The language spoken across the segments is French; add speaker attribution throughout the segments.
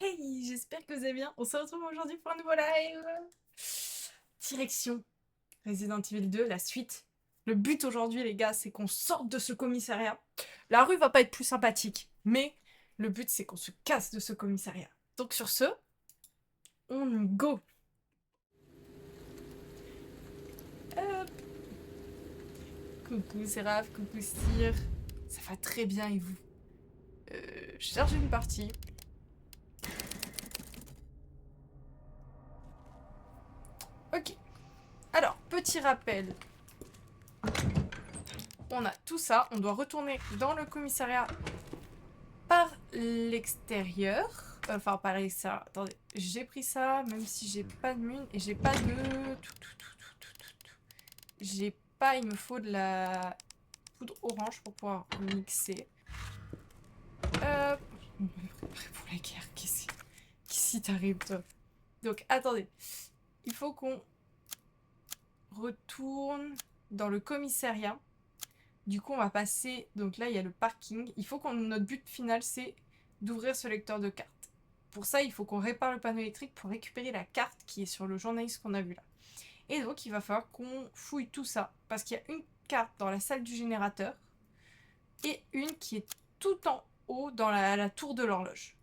Speaker 1: Hey, j'espère que vous allez bien. On se retrouve aujourd'hui pour un nouveau live. Direction Resident Evil 2, la suite. Le but aujourd'hui, les gars, c'est qu'on sorte de ce commissariat. La rue va pas être plus sympathique, mais le but, c'est qu'on se casse de ce commissariat. Donc sur ce, on go. Hop. Coucou Séraph, coucou Cyr. Ça va très bien et vous? Je cherche une partie. Ok. Alors, petit rappel. On a tout ça. On doit retourner dans le commissariat par l'extérieur. Enfin, par l'extérieur. Attendez, j'ai pris ça, même si j'ai pas de mine et j'ai pas de... J'ai pas, il me faut de la poudre orange pour pouvoir mixer. Hop. On est préparé pour la guerre. Qu'est-ce qui t'arrive, toi? Donc, attendez. Il faut qu'on retourne dans le commissariat. Du coup, on va passer... Donc là, il y a le parking. Il faut qu'on... Notre but final, c'est d'ouvrir ce lecteur de cartes. Pour ça, il faut qu'on répare le panneau électrique pour récupérer la carte qui est sur le journaliste qu'on a vu là. Et donc, il va falloir qu'on fouille tout ça. Parce qu'il y a une carte dans la salle du générateur et une qui est tout en haut dans la tour de l'horloge.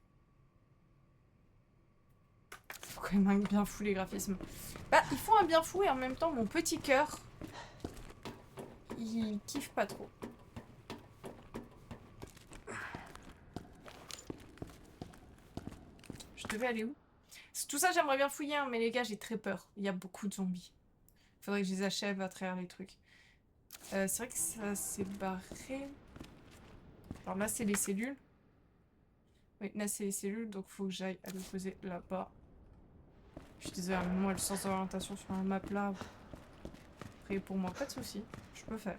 Speaker 1: Faut quand même un bien fou les graphismes. Bah, il faut un bien fou et en même temps, mon petit cœur, il kiffe pas trop. Je devais aller où? Tout ça, j'aimerais bien fouiller, hein, mais les gars, j'ai très peur. Il y a beaucoup de zombies. Faudrait que je les achève à travers les trucs. C'est vrai que ça s'est barré. Alors là, c'est les cellules. Oui, là, c'est les cellules, donc faut que j'aille à l'opposé là-bas. Je suis désolée, mais moi, le sens d'orientation sur un map là. Priez pour moi, pas de soucis. Je peux faire.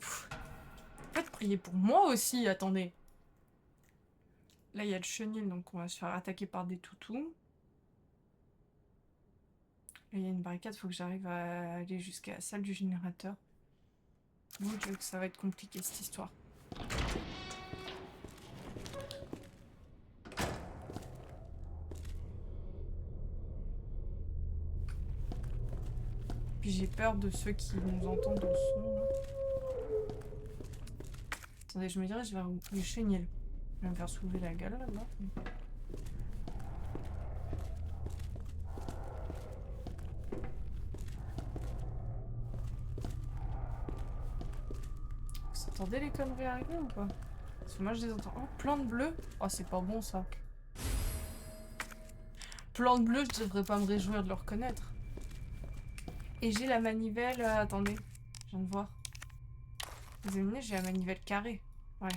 Speaker 1: En fait, priez pour moi aussi, attendez. Là, il y a le chenil, donc on va se faire attaquer par des toutous. Là, il y a une barricade, faut que j'arrive à aller jusqu'à la salle du générateur. Bon, je veux que ça va être compliqué, cette histoire. Puis j'ai peur de ceux qui nous entendent au son, là. Attendez, je me dirais, je vais où le chenil. Je vais me faire soulever la gueule, là-bas. Vous entendez les conneries arriver ou pas? Parce que moi, je les entends. Oh, plante bleue. Oh, c'est pas bon, ça. Plante bleue, je devrais pas me réjouir de le reconnaître. Et j'ai la manivelle... attendez, je viens de voir. Vous avez j'ai la manivelle carrée. Ouais.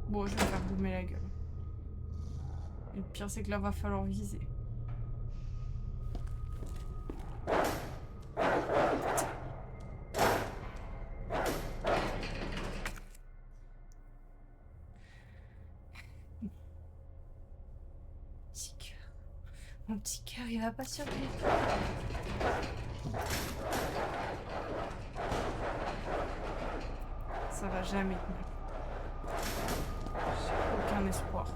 Speaker 1: Bon, je vais me faire boumer la gueule. Et le pire, c'est que là, va falloir viser. Petit cœur. Mon petit cœur, il va pas survivre. Ça va jamais tenir. J'ai aucun espoir.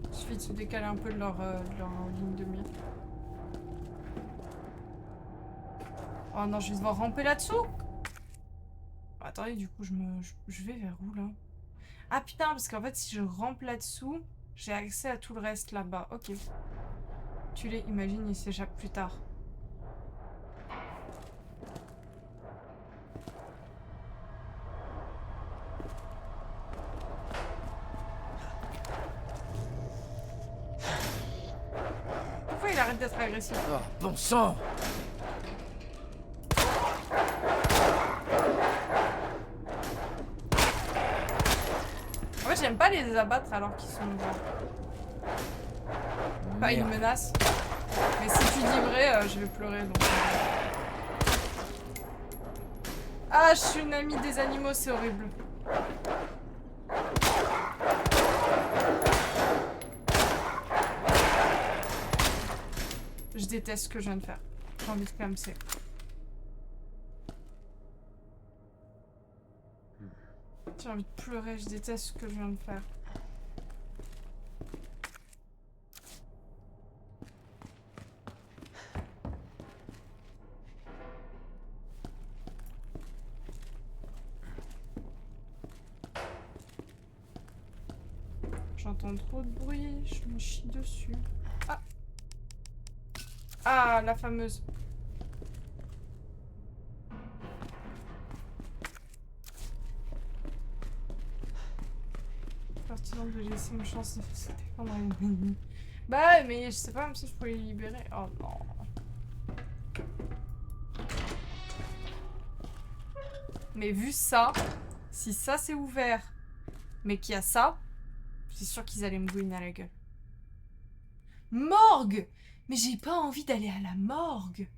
Speaker 1: Il suffit de se décaler un peu de leur ligne de mire. Oh non, je vais devoir ramper là-dessous. Attendez, du coup, je vais vers où, là? Ah putain, parce qu'en fait, si je rampe là-dessous, j'ai accès à tout le reste là-bas. Ok. Tu les imagines, ils s'échappent plus tard. Pourquoi il arrête d'être agressif?
Speaker 2: Oh, bon sang!
Speaker 1: En fait, j'aime pas les abattre alors qu'ils sont genre... Pas une menace. Mais si tu dis vrai, je vais pleurer donc... Ah, je suis une amie des animaux, c'est horrible. déteste ce que je viens de faire. J'ai envie de clamser. J'ai envie de pleurer, je déteste ce que je viens de faire. J'entends trop de bruit, je me chie dessus. Ah! Ah, la fameuse. Partisan de laisser une chance de se défendre à une ennemie. Bah, mais je sais pas même si je pouvais les libérer. Oh non. Mais vu ça, si ça c'est ouvert, mais qu'il y a ça, c'est sûr qu'ils allaient me bouiner à la gueule. Morgue! Mais j'ai pas envie d'aller à la morgue.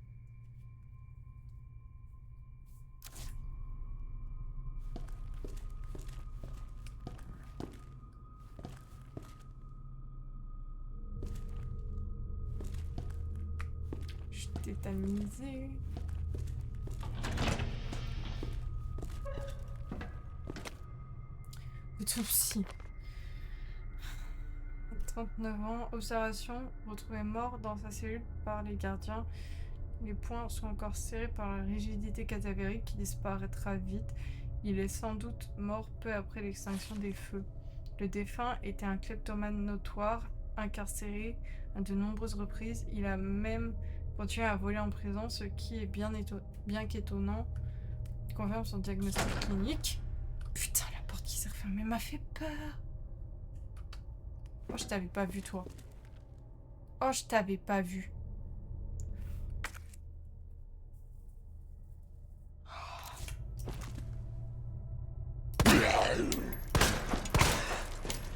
Speaker 1: Je suis tétanisée. Autopsie. 39 ans, observation, retrouvé mort dans sa cellule par les gardiens. Les poings sont encore serrés par la rigidité cadavérique qui disparaîtra vite. Il est sans doute mort peu après l'extinction des feux. Le défunt était un kleptomane notoire, incarcéré à de nombreuses reprises. Il a même continué à voler en prison, ce qui est bien qu'étonnant. Confirme son diagnostic clinique. Putain, la porte qui s'est refermée m'a fait peur. Oh, je t'avais pas vu, toi. Oh, je t'avais pas vu.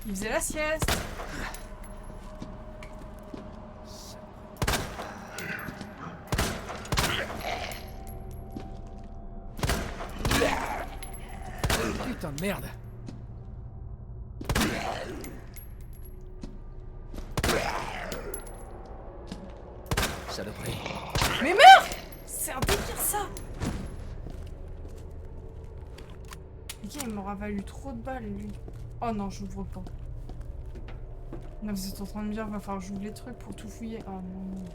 Speaker 1: Il faisait la sieste.
Speaker 2: Putain de merde. Saloperie.
Speaker 1: Mais meurs! C'est un délire, ça! Ok, il m'aura valu trop de balles, lui. Oh non, j'ouvre pas. Là, vous êtes en train de me dire, va falloir que j'ouvre les trucs pour tout fouiller. Oh non.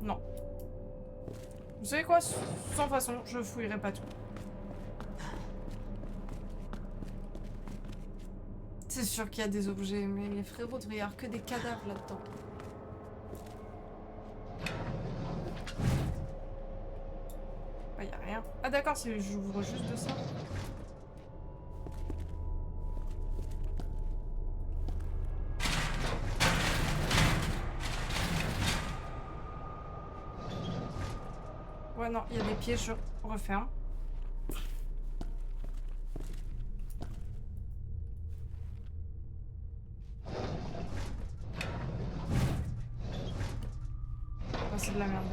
Speaker 1: Non. Vous savez quoi? Sans façon, je fouillerai pas tout. C'est sûr qu'il y a des objets, mais les frérots devraient y avoir que des cadavres là-dedans. Bah, y a rien. Ah d'accord, j'ouvre juste de ça. Ouais, non, il y a des pièges, je referme. Oh, c'est de la merde,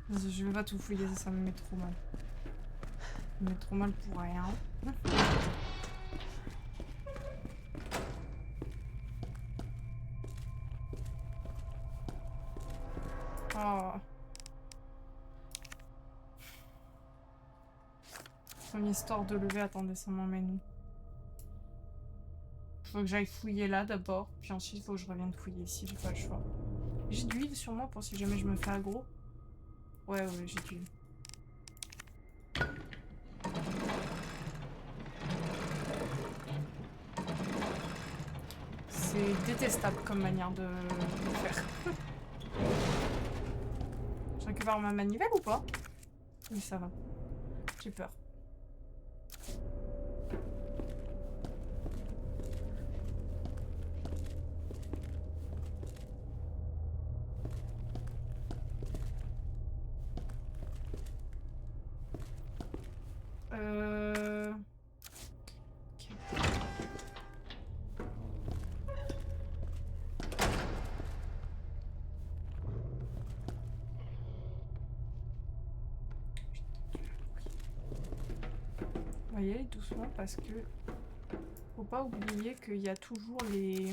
Speaker 1: vas-y. Je vais pas tout fouiller, ça me met trop mal. Ça me met trop mal pour rien. Oh. Premier store de lever, attendez, ça m'emmène où? Faut que j'aille fouiller là d'abord, puis ensuite il faut que je revienne fouiller ici, j'ai pas le choix. J'ai de l'huile sur moi pour si jamais je me fais aggro. Ouais, j'ai de l'huile. C'est détestable comme manière de faire. Je récupère ma manivelle ou pas? Oui, ça va. J'ai peur. Ok. On va y aller doucement parce que faut pas oublier qu'il y a toujours les...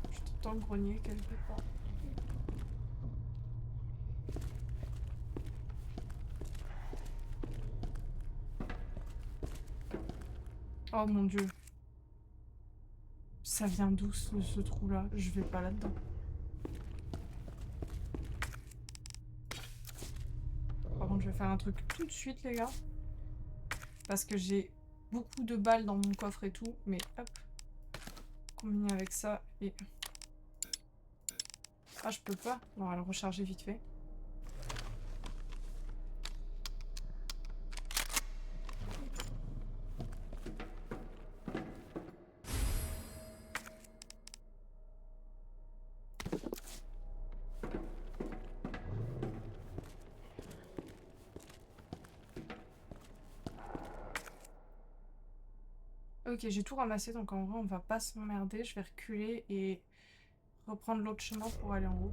Speaker 1: Je t'entends grogner quelque part. Oh mon dieu. Ça vient d'où ce trou-là? Je vais pas là-dedans. Par contre, je vais faire un truc tout de suite, les gars. Parce que j'ai beaucoup de balles dans mon coffre et tout. Mais hop. Combiné avec ça et... Ah, je peux pas. Non, on va le recharger vite fait. Ok, j'ai tout ramassé, donc en vrai, on va pas s'emmerder. Je vais reculer et reprendre l'autre chemin pour aller en haut.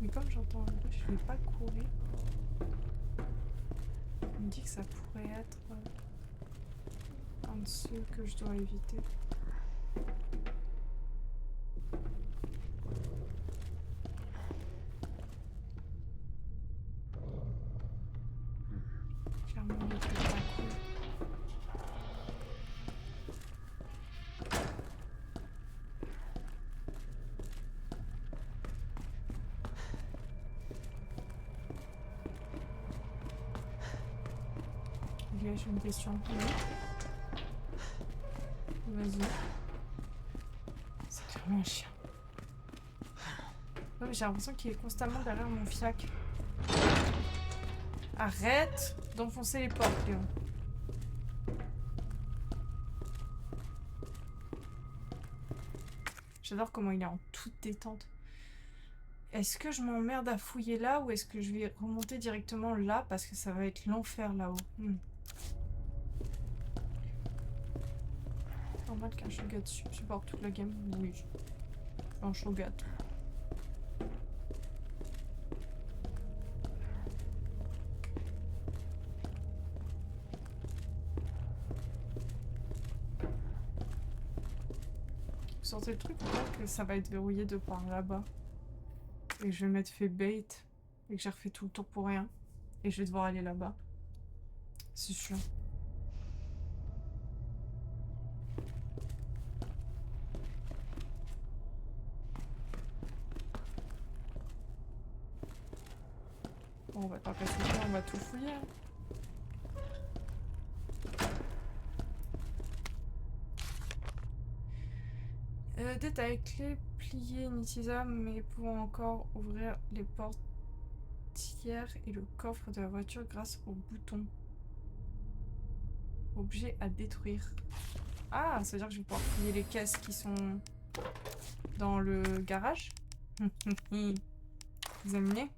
Speaker 1: Mais comme j'entends un bruit, je vais pas courir. On me dit que ça pourrait être un de ceux que je dois éviter. Clairement, il est peut-être pas cool. Ok, j'ai une question. Vas-y. C'est clairement un chien. Ouais, mais j'ai l'impression qu'il est constamment derrière mon fiac. Arrête d'enfoncer les portes, Léon. J'adore comment il est en toute détente. Est-ce que je m'emmerde à fouiller là ou est-ce que je vais remonter directement là parce que ça va être l'enfer là-haut. Normal qu'un Shogat supporte toute la gamme. Oui. Un Shogat. Vous sentez le truc ou pas que ça va être verrouillé de par là-bas? Et que je vais m'être fait bait et que j'ai refait tout le tour pour rien. Et je vais devoir aller là-bas. C'est sûr. Bon, on va pas passer le temps, on va tout fouiller. Hein. Détail, clé pliée inutilisable mais pouvant encore ouvrir les portières et le coffre de la voiture grâce au bouton. Objet à détruire. Ah, ça veut dire que je vais pouvoir fouiller les caisses qui sont dans le garage. Examiner.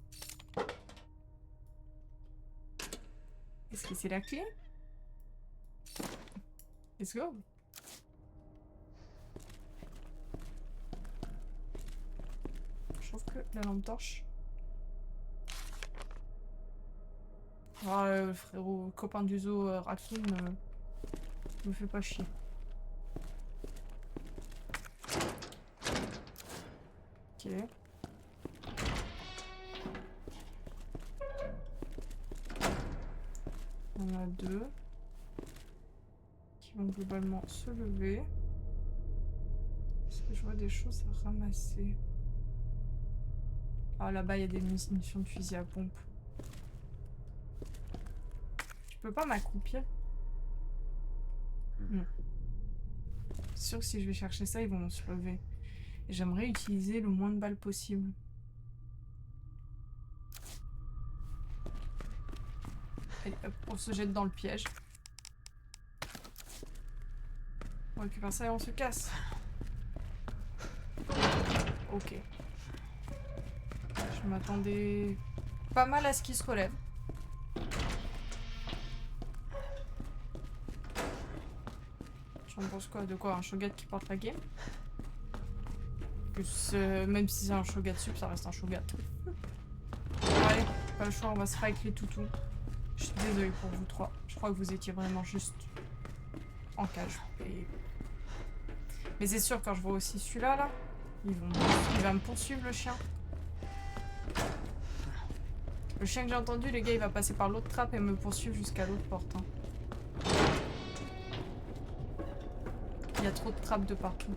Speaker 1: Est-ce que c'est la clé? Let's go. Je trouve que la lampe torche. Ah, frérot, copain du zoo, Raccoon, me fait pas chier. Ok. On a deux qui vont globalement se lever. Est-ce que je vois des choses à ramasser? Ah, là-bas, il y a des munitions de fusil à pompe. Je peux pas m'accroupir? Non. C'est sûr que si je vais chercher ça, ils vont se lever. Et j'aimerais utiliser le moins de balles possible. Allez, hop, on se jette dans le piège. On récupère ça et on se casse. Ok. Je m'attendais pas mal à ce qu'il se relève. J'en pense quoi? De quoi? Un Shogat qui porte la game? Plus, même si c'est un Shogat sup, ça reste un Shogat. Bon, allez. Pas le choix, on va se faire avec les toutous. Je suis désolée pour vous trois. Je crois que vous étiez vraiment juste en cage. Mais c'est sûr, quand je vois aussi celui-là, là, il va me poursuivre, le chien. Le chien que j'ai entendu, les gars, il va passer par l'autre trappe et me poursuivre jusqu'à l'autre porte. Hein. Il y a trop de trappes de partout.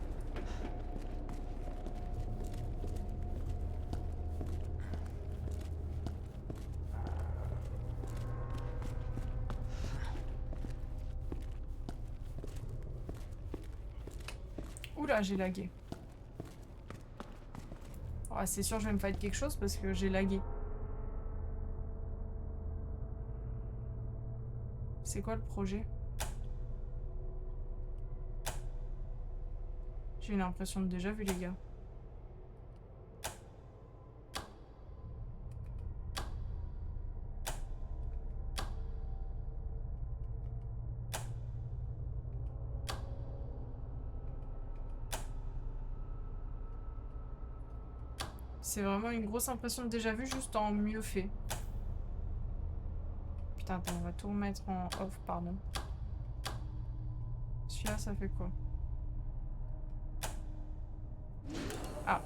Speaker 1: Oula, j'ai lagué. Oh, c'est sûr, je vais me fight quelque chose parce que j'ai lagué. C'est quoi le projet? J'ai une impression de déjà vu, les gars. C'est vraiment une grosse impression de déjà vu, juste en mieux fait. Putain, attends, on va tout remettre en off, pardon. Celui-là, ça fait quoi? Ah.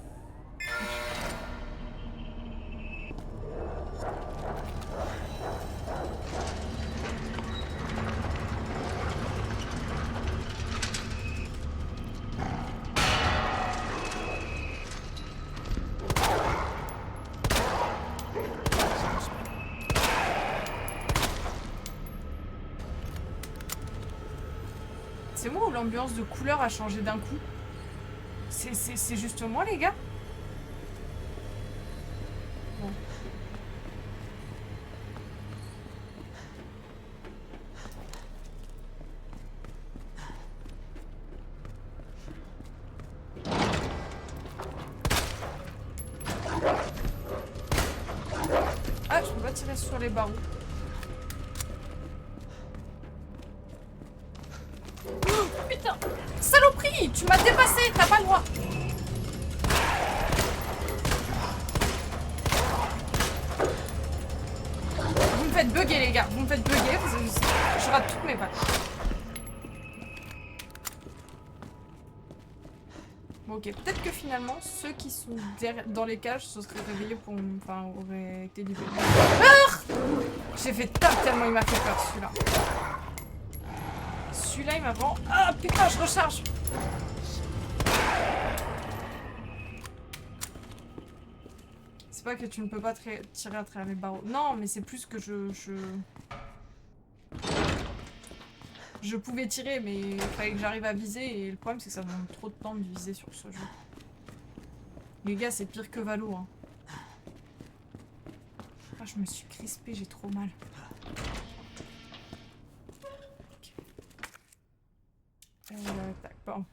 Speaker 1: C'est moi ou l'ambiance de couleur a changé d'un coup? C'est juste moi, les gars? Bon. Ah, je peux pas tirer sur les barreaux. Oh, putain! Saloperie! Tu m'as dépassé! T'as pas le droit! Vous me faites bugger, les gars. Vous me faites bugger. Je rate toutes mes balles. Bon, ok. Peut-être que finalement, ceux qui sont dans les cages se seraient réveillés pour... Enfin, auraient été libérés. J'ai fait tellement il m'a fait peur, celui-là. Celui-là, il m'a vraiment... Ah, putain, je recharge. C'est pas que tu ne peux pas tirer à travers les barreaux. Non, mais c'est plus que je pouvais tirer, mais il fallait que j'arrive à viser. Et le problème, c'est que ça me demande trop de temps de viser sur ce jeu. Les gars, c'est pire que Valo. Hein. Ah, je me suis crispée, j'ai trop mal. Tac, bon.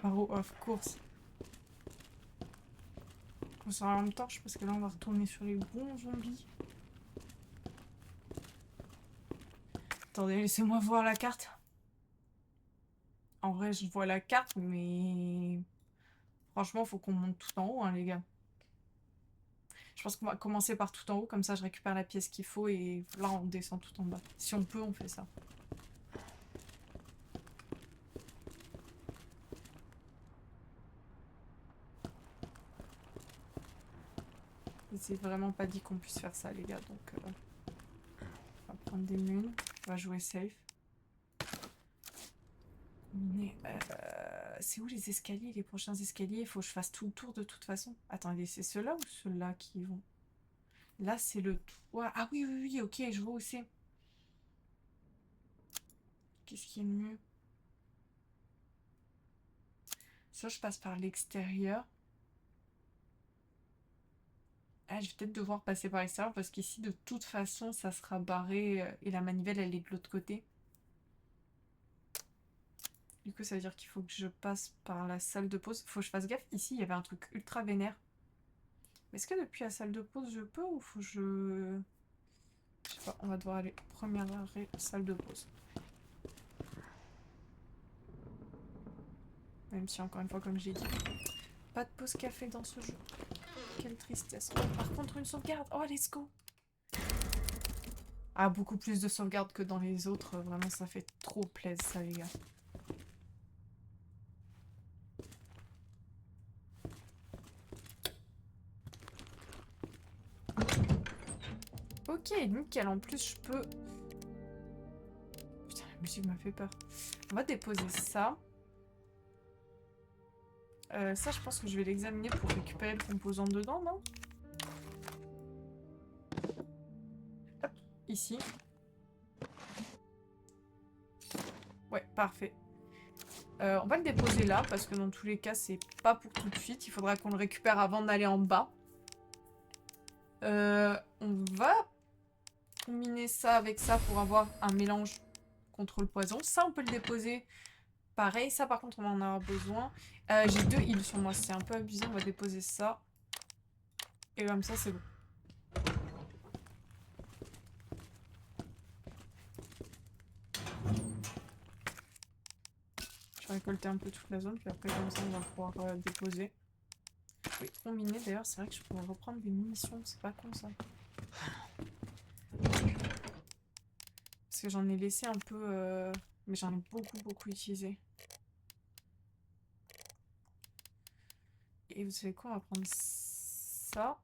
Speaker 1: Barreau of course. On sort la lampe torche parce que là, on va retourner sur les bons zombies. Attendez, laissez-moi voir la carte. En vrai, je vois la carte, mais... Franchement, faut qu'on monte tout en haut, hein, les gars. Je pense qu'on va commencer par tout en haut, comme ça je récupère la pièce qu'il faut et là on descend tout en bas. Si on peut, on fait ça. C'est vraiment pas dit qu'on puisse faire ça, les gars, donc... on va prendre des mules, on va jouer safe. C'est où les escaliers, les prochains escaliers? Il faut que je fasse tout le tour de toute façon. Attendez, c'est ceux-là ou ceux-là qui vont? Là, c'est le toit. Ah oui, oui, oui, ok, je vois où c'est. Qu'est-ce qui est le mieux? Soit je passe par l'extérieur. Ah, je vais peut-être devoir passer par l'extérieur parce qu'ici, de toute façon, ça sera barré et la manivelle, elle est de l'autre côté. Du coup, ça veut dire qu'il faut que je passe par la salle de pause. Faut que je fasse gaffe. Ici, il y avait un truc ultra vénère. Mais est-ce que depuis la salle de pause, je peux ou faut que je... Je sais pas, on va devoir aller première arrêt, salle de pause. Même si, encore une fois, comme j'ai dit, pas de pause café dans ce jeu. Quelle tristesse. Oh, par contre, une sauvegarde. Oh, let's go. Ah, beaucoup plus de sauvegarde que dans les autres. Vraiment, ça fait trop plaisir, ça, les gars. Ok, nickel. En plus, je peux... Putain, la musique m'a fait peur. On va déposer ça. Ça, je pense que je vais l'examiner pour récupérer le composant dedans, non? Hop, ici. Ouais, parfait. On va le déposer là, parce que dans tous les cas, c'est pas pour tout de suite. Il faudra qu'on le récupère avant d'aller en bas. On va combiner ça avec ça pour avoir un mélange contre le poison. Ça, on peut le déposer. Pareil, ça par contre, on va en avoir besoin. J'ai 2 heals sur moi, c'est un peu abusé. On va déposer ça. Et comme ça, c'est bon. Je vais récolter un peu toute la zone, puis après, comme ça, on va pouvoir déposer. Je vais combiner, d'ailleurs, c'est vrai que je pourrais reprendre des munitions, c'est pas con ça. Parce que j'en ai laissé un peu, mais j'en ai beaucoup utilisé. Et vous savez quoi, on va prendre ça.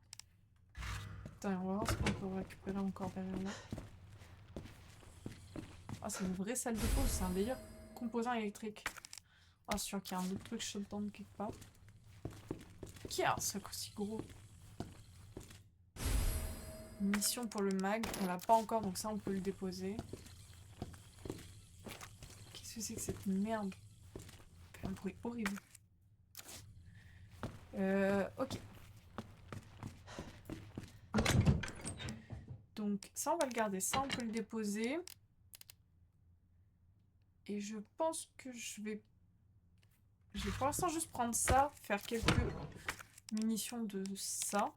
Speaker 1: Attends, on va voir ce qu'on peut récupérer encore derrière là. Ah, c'est une vraie salle de pause, c'est un meilleur composant électrique. Ah, sûr qu'il y a un autre truc shutdown quelque part. Qui a un sac aussi gros? Mission pour le mag, on l'a pas encore, donc ça on peut le déposer. Qu'est-ce que c'est que cette merde? Ça fait un bruit horrible. Ok. Donc ça on va le garder, ça on peut le déposer. Et je pense que je vais pour l'instant juste prendre ça, faire quelques munitions de ça.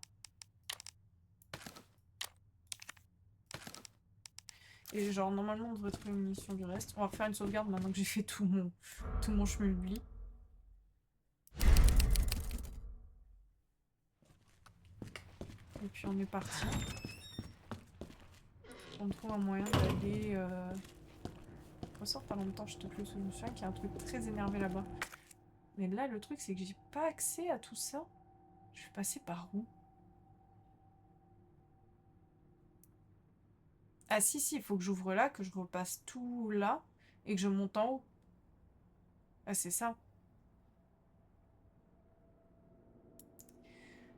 Speaker 1: Et genre normalement on devrait trouver une munition du reste. On va refaire une sauvegarde maintenant que j'ai fait tout mon schmulbli. Et puis on est parti. On trouve un moyen d'aller... Ressort pas longtemps, je te le souviens qu'il y a un truc très énervé là-bas. Mais là le truc c'est que j'ai pas accès à tout ça. Je vais passer par où? Ah si, il faut que j'ouvre là, que je repasse tout là, et que je monte en haut. Ah c'est ça.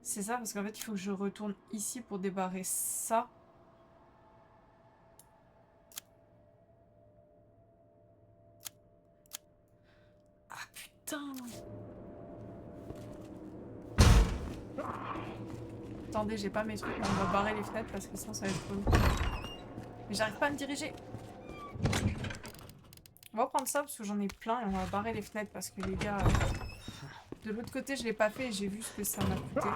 Speaker 1: C'est ça, parce qu'en fait il faut que je retourne ici pour débarrer ça. Ah putain! Attendez, j'ai pas mes trucs, mais on va barrer les fenêtres parce que sinon ça va être relou. Mais j'arrive pas à me diriger. On va prendre ça parce que j'en ai plein et on va barrer les fenêtres parce que les gars... De l'autre côté, je l'ai pas fait et j'ai vu ce que ça m'a coûté.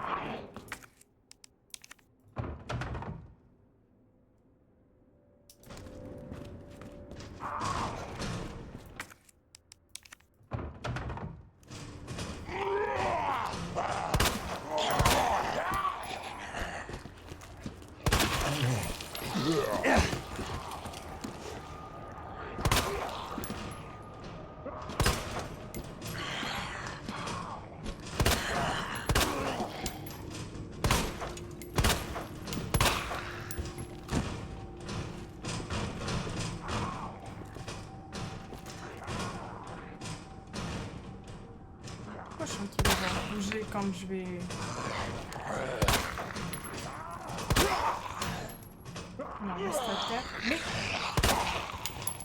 Speaker 1: Quand je vais... Non, reste à terre. Mais...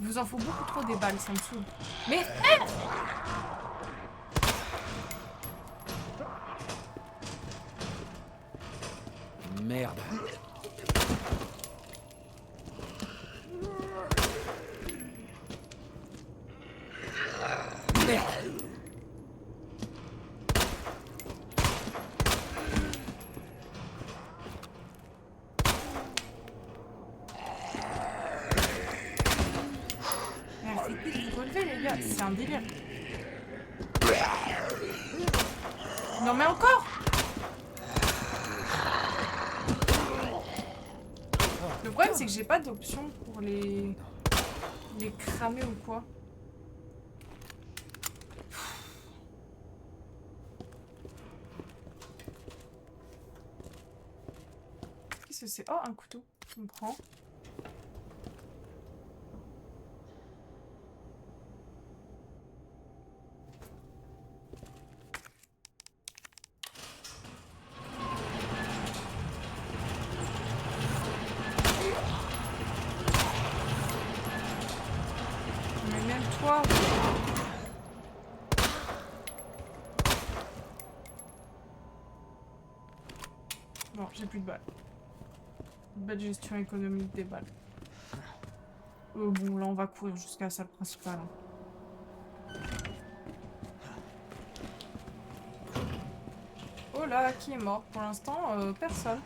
Speaker 1: Il vous en faut beaucoup trop des balles, ça me saoule. Mais...
Speaker 2: Merde. Merde.
Speaker 1: C'est un délire. Non mais encore. problème, c'est que j'ai pas d'option pour les cramer ou quoi. Qu'est-ce que c'est? Oh, un couteau. On prend. Mais même toi... Bon, j'ai plus de balles. Belle gestion économique des balles. Bon, là, on va courir jusqu'à la salle principale. Oh là, qui est mort? Pour l'instant, personne.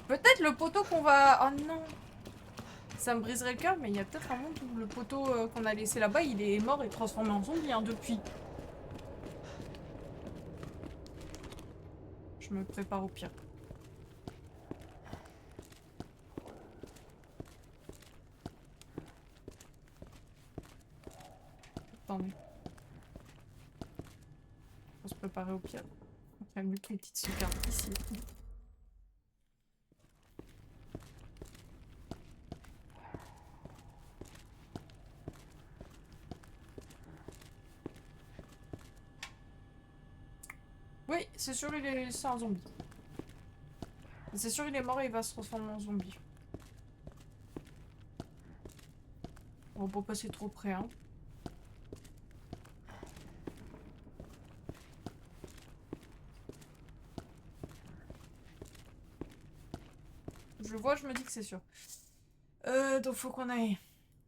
Speaker 1: Peut-être le poteau qu'on va... Oh non! Ça me briserait le cœur, mais il y a peut-être un monde où le poteau qu'on a laissé là-bas, il est mort et transformé en zombie hein, depuis. Je me prépare au pire. Attendez. Faut se préparer au pire. On va mettre une petite sauvegarde ici. Oui, c'est sûr c'est un zombie. C'est sûr il est mort et il va se transformer en zombie. On va pas passer trop près hein. Je le vois, je me dis que c'est sûr. Donc faut qu'on aille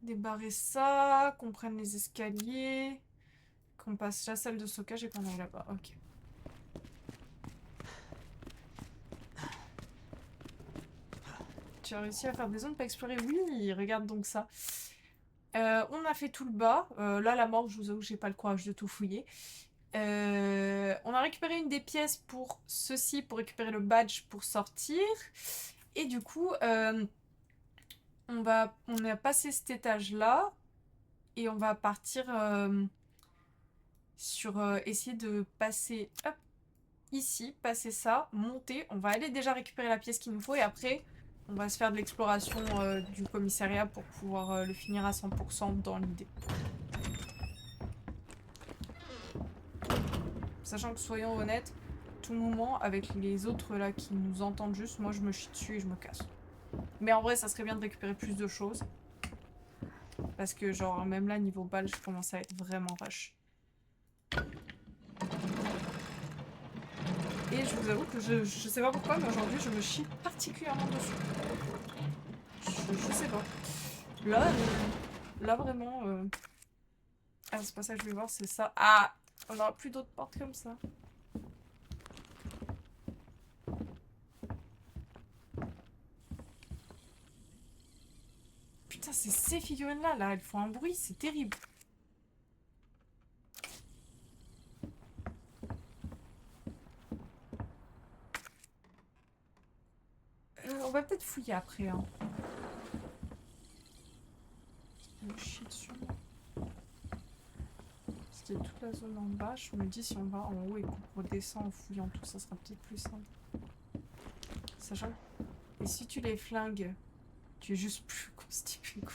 Speaker 1: débarrer ça, qu'on prenne les escaliers, qu'on passe la salle de stockage et qu'on aille là-bas. Ok. Tu as réussi à faire des zones pas explorées? Oui, regarde donc ça. On a fait tout le bas. Là, la morgue, je vous avoue, j'ai pas le courage de tout fouiller. On a récupéré une des pièces pour ceci, pour récupérer le badge pour sortir. Et du coup, on a passé cet étage-là. Et on va partir sur essayer de passer hop, ici, passer ça, monter. On va aller déjà récupérer la pièce qu'il nous faut et après on va se faire de l'exploration du commissariat pour pouvoir le finir à 100% dans l'idée. Sachant que soyons honnêtes, tout moment avec les autres là qui nous entendent juste, moi je me chie dessus et je me casse. Mais en vrai ça serait bien de récupérer plus de choses. Parce que genre même là niveau balle je commence à être vraiment rush. Et je vous avoue que je sais pas pourquoi, mais aujourd'hui je me chie particulièrement dessus. Je sais pas. Là vraiment... Ah, c'est pas ça que je voulais voir, c'est ça. Ah, on aura plus d'autres portes comme ça. Putain, c'est ces figurines-là, là, elles font un bruit, c'est terrible. On va peut-être fouiller après, hein. Je me chie dessus. C'était toute la zone en bas. Je me dis si on va en haut et qu'on redescend en fouillant tout, ça sera peut-être plus simple. Sachant que... Et si tu les flingues, tu es juste plus constipé, quoi.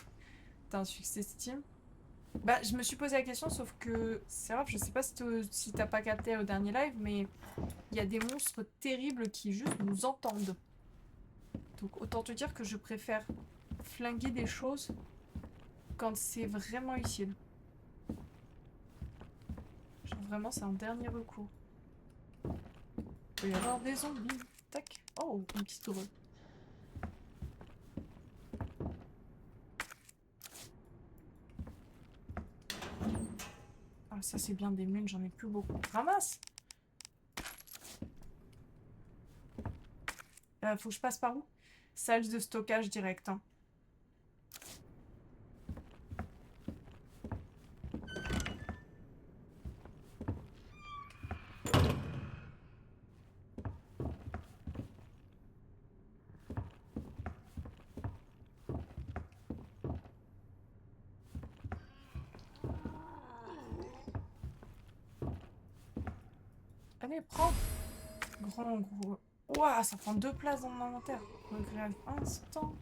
Speaker 1: T'as un succès Steam. Bah, je me suis posé la question, sauf que c'est grave, je sais pas si t'as pas capté au dernier live, mais il y a des monstres terribles qui juste nous entendent. Donc autant te dire que je préfère flinguer des choses quand c'est vraiment utile. Genre vraiment, c'est un dernier recours. Il peut y avoir des zombies. Tac. Oh, une petite heureux. Ah, ça c'est bien des munes, j'en ai plus beaucoup. Ramasse! Faut que je passe par où? Salle de stockage direct. Hein. Allez, prends. Grand, gros. Ouah, ça prend 2 places dans mon inventaire. Regret instant.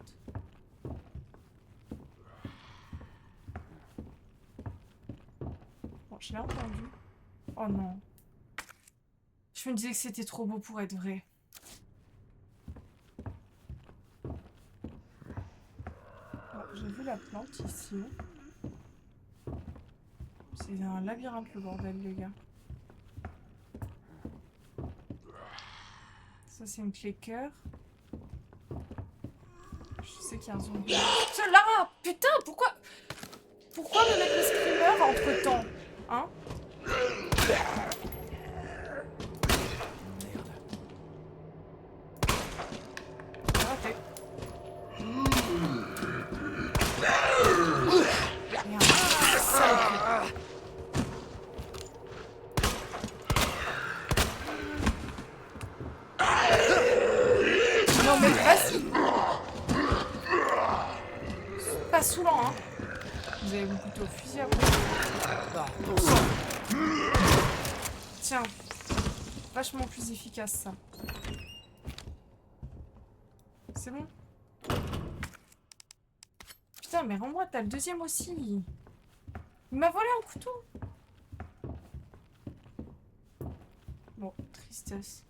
Speaker 1: Bon, je l'ai entendu. Oh non. Je me disais que c'était trop beau pour être vrai. Bon, j'ai vu la plante ici. C'est un labyrinthe le bordel, les gars. Ça, c'est une clé cœur. Je sais qu'il y a un zombie. Lara! Putain, pourquoi me mettre le screamer entre temps? Hein? Raté. Merde. Sale. Non mais vas-y. C'est pas saoulant, hein. Vous avez mon couteau au fusil à pompe. Tiens. Vachement plus efficace, ça. C'est bon? Putain, mais rends-moi, t'as le deuxième aussi. Il m'a volé un couteau. Bon, tristesse.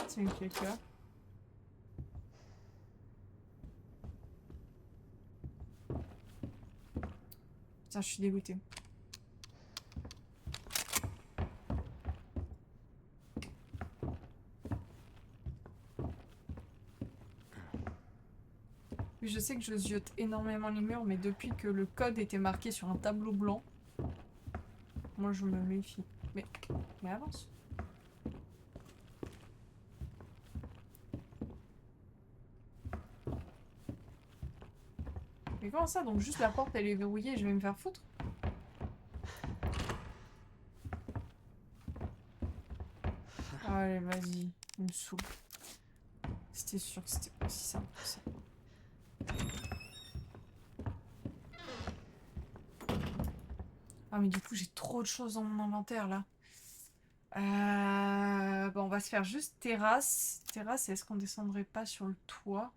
Speaker 1: C'est une clé cœur. Putain, je suis dégoûtée. Oui, je sais que je ziote énormément les murs, mais depuis que le code était marqué sur un tableau blanc, moi je me méfie. Mais avance. Mais comment ça? Donc juste la porte elle est verrouillée et je vais me faire foutre? Allez, vas-y. Il me saoule. C'était sûr que c'était pas si simple que ça. Ah mais du coup j'ai trop de choses dans mon inventaire là. Bon, on va se faire juste terrasse. Terrasse, est-ce qu'on descendrait pas sur le toit?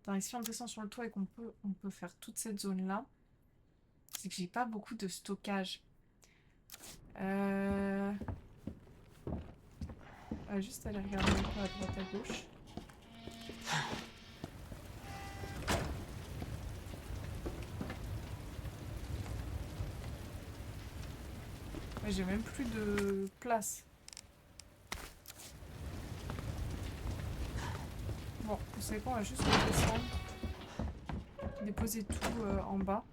Speaker 1: Attends, et si on descend sur le toit et qu'on peut faire toute cette zone là, c'est que j'ai pas beaucoup de stockage. Juste aller regarder un peu à droite à gauche. Ouais, j'ai même plus de place. Bon, vous savez quoi, on va juste redescendre. Déposer tout en bas.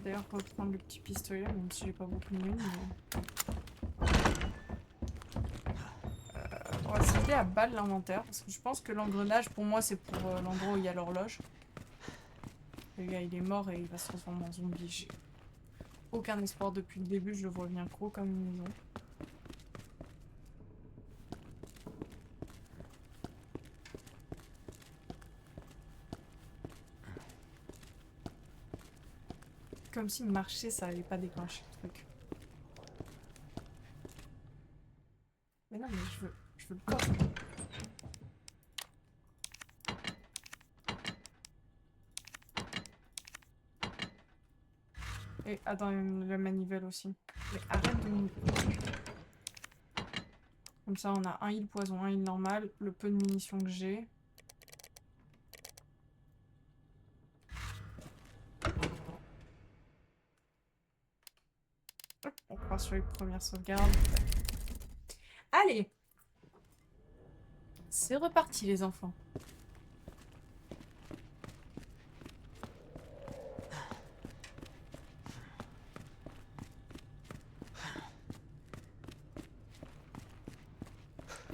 Speaker 1: D'ailleurs, reprendre le petit pistolet, même si j'ai pas beaucoup de mine. Mais... on va se vider à balle l'inventaire, parce que je pense que l'engrenage, pour moi, c'est pour l'endroit où il y a l'horloge. Le gars, il est mort et il va se transformer en zombie. J'ai aucun espoir depuis le début, je le vois bien gros comme une maison. Comme si marcher, ça allait pas déclencher le truc. Mais non, mais je veux le coffre. Et attends, la manivelle aussi. Mais arrête de me... Comme ça, on a un heal poison, un heal normal, le peu de munitions que j'ai. Hop, on part sur les premières sauvegardes. Allez! C'est reparti, les enfants.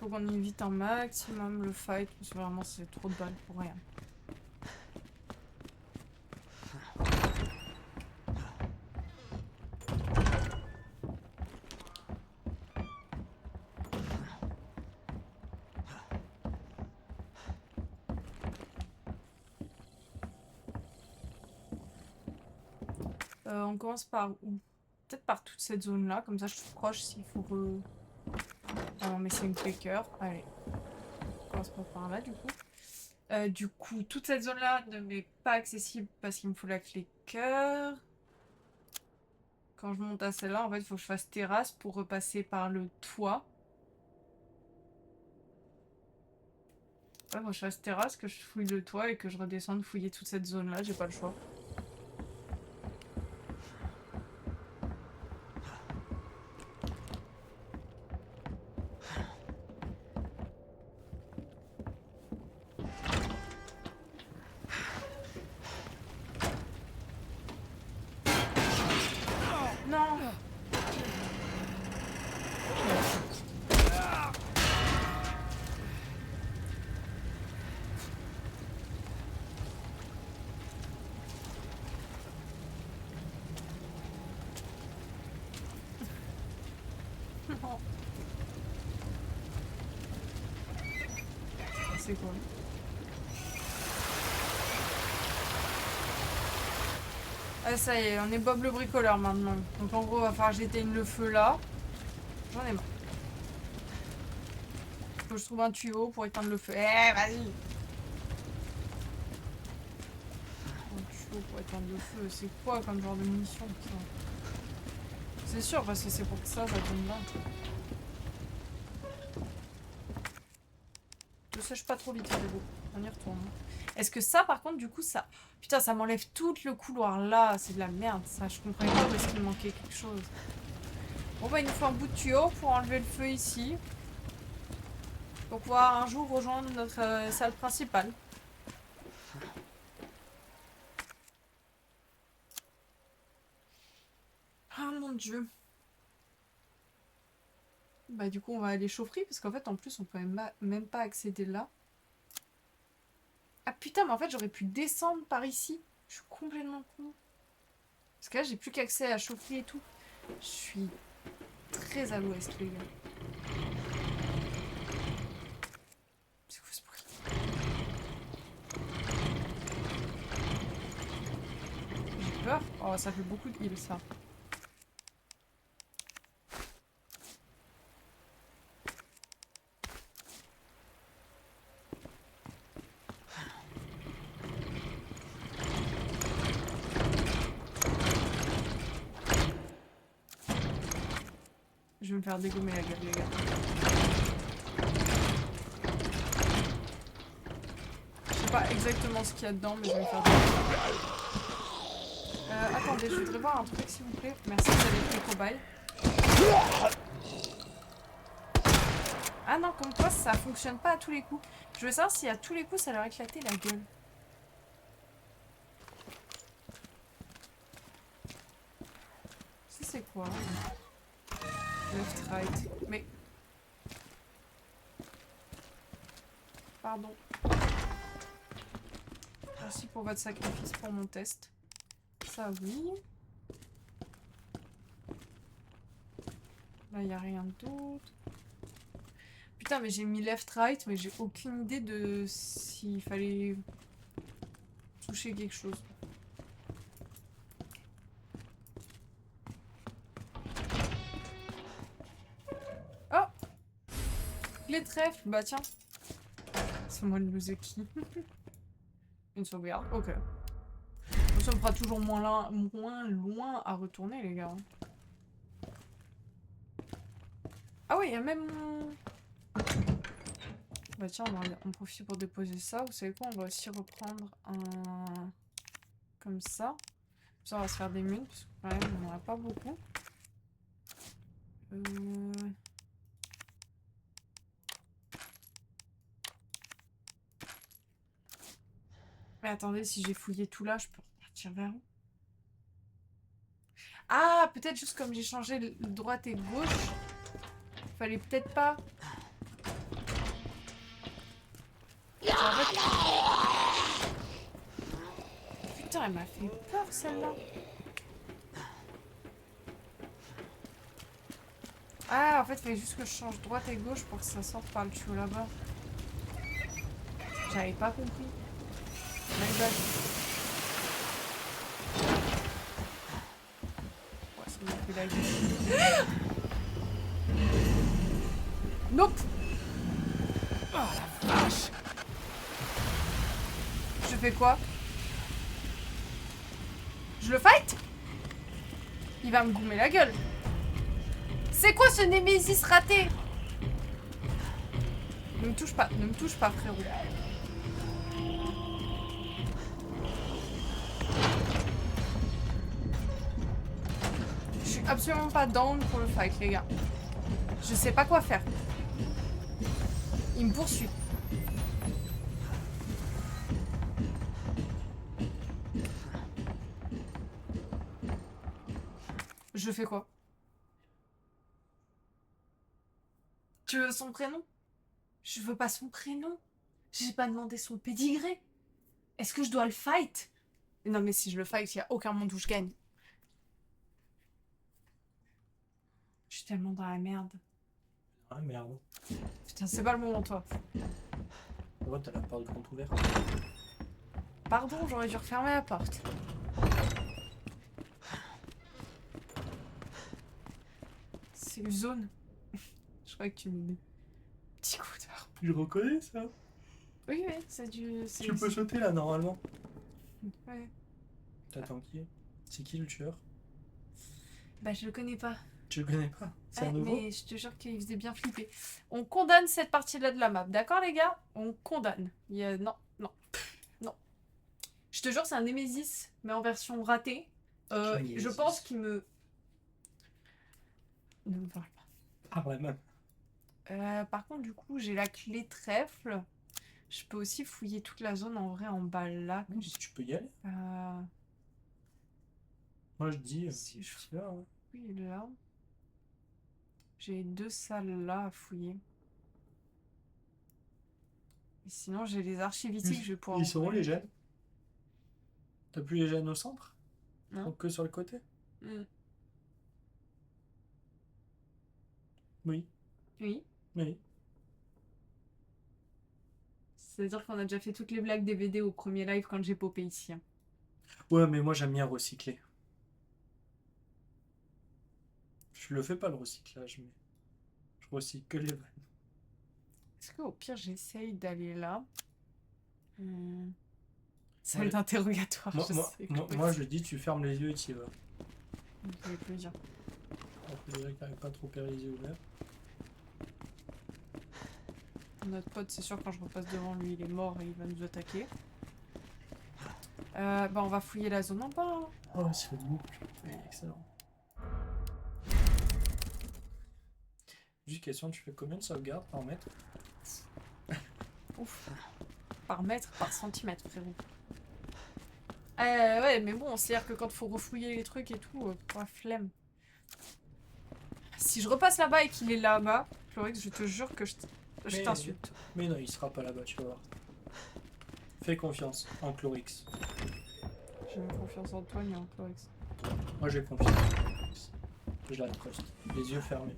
Speaker 1: Faut qu'on évite un maximum le fight, parce que vraiment c'est trop de balles pour rien. On commence par où? Peut-être par toute cette zone-là, comme ça je suis proche s'il faut re... Ah non, mais c'est une clicker. Allez. On commence pas par là, du coup, toute cette zone-là ne m'est pas accessible parce qu'il me faut la clicker. Quand je monte à celle-là, en fait, il faut que je fasse terrasse pour repasser par le toit. Ouais, moi je fasse terrasse, que je fouille le toit et que je redescende fouiller toute cette zone-là, j'ai pas le choix. Non! Non. C'est quoi? Ah ça y est, on est Bob le bricoleur maintenant. Donc en gros, il va falloir que j'éteigne le feu là. J'en ai marre. Faut que je trouve un tuyau pour éteindre le feu. Eh, vas-y! Un tuyau pour éteindre le feu, c'est quoi comme genre de munition ça? C'est sûr, parce que c'est pour que ça tombe là. Ne sèche pas trop vite, frérot. On y retourne. Est-ce que ça, par contre, du coup, ça... Putain, ça m'enlève tout le couloir là. C'est de la merde, ça. Je comprenais pas où est-ce qu'il manquait quelque chose. Bon, bah, il nous faut un bout de tuyau pour enlever le feu ici. Pour pouvoir un jour rejoindre notre salle principale. Ah, mon Dieu. Bah, du coup, on va aller chaufferie, parce qu'en fait, en plus, on peut même pas accéder là. Ah putain, mais en fait, j'aurais pu descendre par ici. Je suis complètement con. Parce que là, j'ai plus qu'accès à chaufferie et tout. Je suis très à l'ouest, les gars. C'est quoi ce bruit? J'ai peur. Oh, ça fait beaucoup de heal, ça. Je vais me faire dégommer la gueule, les gars. Je sais pas exactement ce qu'il y a dedans, mais je vais me faire dégommer. Attendez, je voudrais voir un truc, s'il vous plaît. Merci, vous avez pris le cobaye. Ah non, comme quoi, ça fonctionne pas à tous les coups. Je veux savoir si à tous les coups, ça leur éclatait la gueule. Ça, c'est quoi? Left, right. Mais... Pardon. Merci pour votre sacrifice pour mon test. Ça, oui. Là, il n'y a rien d'autre. Putain, mais j'ai mis left, right, mais j'ai aucune idée de s'il fallait toucher quelque chose. Oh! Les trèfles, bah tiens. C'est moi le Luzeki. Une sauvegarde, ok. Ça me fera toujours moins loin à retourner, les gars. Ah oui, il y a même... Bah tiens, on va en profiter pour déposer ça. Vous savez quoi, on va aussi reprendre un... Comme ça. Ça, on va se faire des mules, parce que quand même, on n'en a pas beaucoup. Mais attendez, si j'ai fouillé tout là, je peux repartir vers où? Ah, peut-être juste comme j'ai changé droite et gauche. Fallait peut-être pas... En fait... Putain, elle m'a fait peur celle-là. Ah, en fait, il fallait juste que je change droite et gauche pour que ça sorte par le tuyau là-bas. J'avais pas compris. My bad. fait la gueule. Nope.
Speaker 2: Oh la vache!
Speaker 1: Je fais quoi? Je le fight? Il va me goumer la gueule. C'est quoi ce Némésis raté? Ne me touche pas, frérot. Je suis absolument pas down pour le fight, les gars. Je sais pas quoi faire. Il me poursuit. Je fais quoi? Tu veux son prénom? Je veux pas son prénom. J'ai pas demandé son pédigré. Est-ce que je dois le fight? Non mais si je le fight, il y a aucun monde où je gagne. Je suis tellement dans la merde.
Speaker 3: Ah merde.
Speaker 1: Putain, c'est pas le moment, toi.
Speaker 3: Ouais, t'as la porte grande ouverte.
Speaker 1: Pardon, j'aurais dû refermer la porte. C'est une zone. Je crois que tu me dis. Petit coup de barre.
Speaker 3: Je reconnais ça.
Speaker 1: Oui, oui, c'est du...
Speaker 3: Tu peux sauter là normalement.
Speaker 1: Ouais.
Speaker 3: T'attends qui? C'est qui le tueur?
Speaker 1: Bah, je le connais pas.
Speaker 3: Tu le connais pas? C'est un
Speaker 1: Ouais,
Speaker 3: nouveau?
Speaker 1: mais je te jure qu'il faisait bien flipper. On condamne cette partie-là de la map, d'accord les gars? On condamne. Il y a... Non, non, non. Je te jure, c'est un Nemesis, mais en version ratée. Je pense qu'il me... Ne me parle pas.
Speaker 3: Ah ouais, même.
Speaker 1: Par contre, du coup, j'ai la clé trèfle. Je peux aussi fouiller toute la zone en vrai en bas là.
Speaker 3: Si tu peux y aller.
Speaker 1: Euh...
Speaker 3: Moi je dis.
Speaker 1: Si je
Speaker 3: c'est là, hein.
Speaker 1: fouille là. J'ai 2 salles là à fouiller. Et sinon, j'ai les archives ici que je vais pouvoir.
Speaker 3: Ils sont où
Speaker 1: ouvrir.
Speaker 3: les gènes? T'as plus les gènes au centre?
Speaker 1: Non.
Speaker 3: Donc que sur le côté?
Speaker 1: Mm.
Speaker 3: Oui.
Speaker 1: Oui.
Speaker 3: Oui.
Speaker 1: C'est-à-dire qu'on a déjà fait toutes les blagues DVD au premier live quand j'ai popé ici. Hein.
Speaker 3: Ouais, mais moi j'aime bien recycler. Je le fais pas le recyclage, mais je recycle que les vannes.
Speaker 1: Est-ce qu'au pire, j'essaye d'aller là Ça
Speaker 3: Ouais.
Speaker 1: va être interrogatoire,
Speaker 3: Moi,
Speaker 1: je
Speaker 3: moi,
Speaker 1: sais.
Speaker 3: moi, je dis tu fermes les yeux et tu y vas.
Speaker 1: Je vais plus dire.
Speaker 3: On dirait que t'arrives pas trop à les yeux ouverts.
Speaker 1: Notre pote, c'est sûr, quand je repasse devant lui, il est mort et il va nous attaquer. Bah, on va fouiller la zone en bas. Hein.
Speaker 3: Oh, c'est le boucle. Oui, excellent. Juste question, tu fais combien de sauvegardes par mètre?
Speaker 1: Ouf. Par mètre, par centimètre, frérot. Ouais, mais bon, c'est-à-dire que quand il faut refouiller les trucs et tout, la flemme. Si je repasse là-bas et qu'il est là-bas, Chlorix, je te jure que je t'insulte.
Speaker 3: Mais non, il sera pas là-bas, tu vas voir. Fais confiance en Chlorix.
Speaker 1: J'ai même confiance en toi, ni en Chlorix.
Speaker 3: Moi j'ai confiance en Chlorix. Je la trust. Les yeux fermés.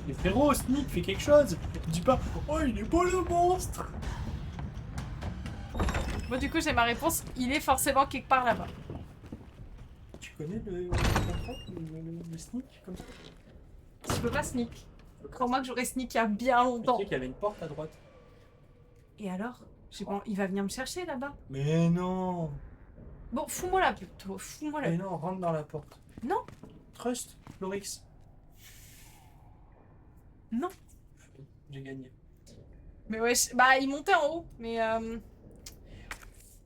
Speaker 3: Mais frérot, Sneak, fais quelque chose! Dis pas, oh il est beau le monstre!
Speaker 1: Moi, du coup, j'ai ma réponse. Il est forcément quelque part là-bas.
Speaker 3: Tu connais le Sneak comme ça?
Speaker 1: Je peux pas sneak. Crois-moi que j'aurais sneak il y a bien longtemps.
Speaker 3: Tu sais qu'il y avait une porte à droite.
Speaker 1: Et alors? Bon, il va venir me chercher là-bas.
Speaker 3: Mais non!
Speaker 1: Bon, fous-moi la plutôt. Fous-moi la
Speaker 3: Mais non, rentre dans la porte.
Speaker 1: Non!
Speaker 3: Trust, Chlorix.
Speaker 1: Non!
Speaker 3: J'ai gagné.
Speaker 1: Mais ouais, bah, il montait en haut. Mais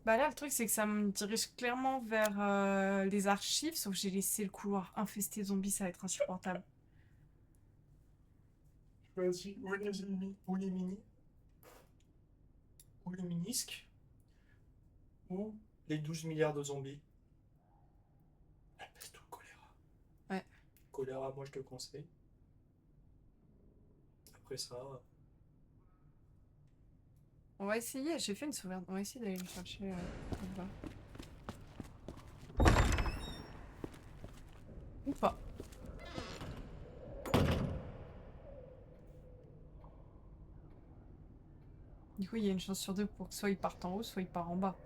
Speaker 1: bah là, le truc, c'est que ça me dirige clairement vers les archives. Sauf que j'ai laissé le couloir infesté de zombies, ça va être insupportable.
Speaker 3: Vas-y, où les ennemis? Où les mini? Où les minisques? Où les 12 milliards de zombies? La peste ou le choléra?
Speaker 1: Ouais.
Speaker 3: Choléra, moi je te conseille. Après ça...
Speaker 1: On va essayer, j'ai fait une sauvegarde. On va essayer d'aller le chercher là-bas. Ou pas. Du coup, il y a une chance sur deux pour que soit il parte en haut, soit il part en bas.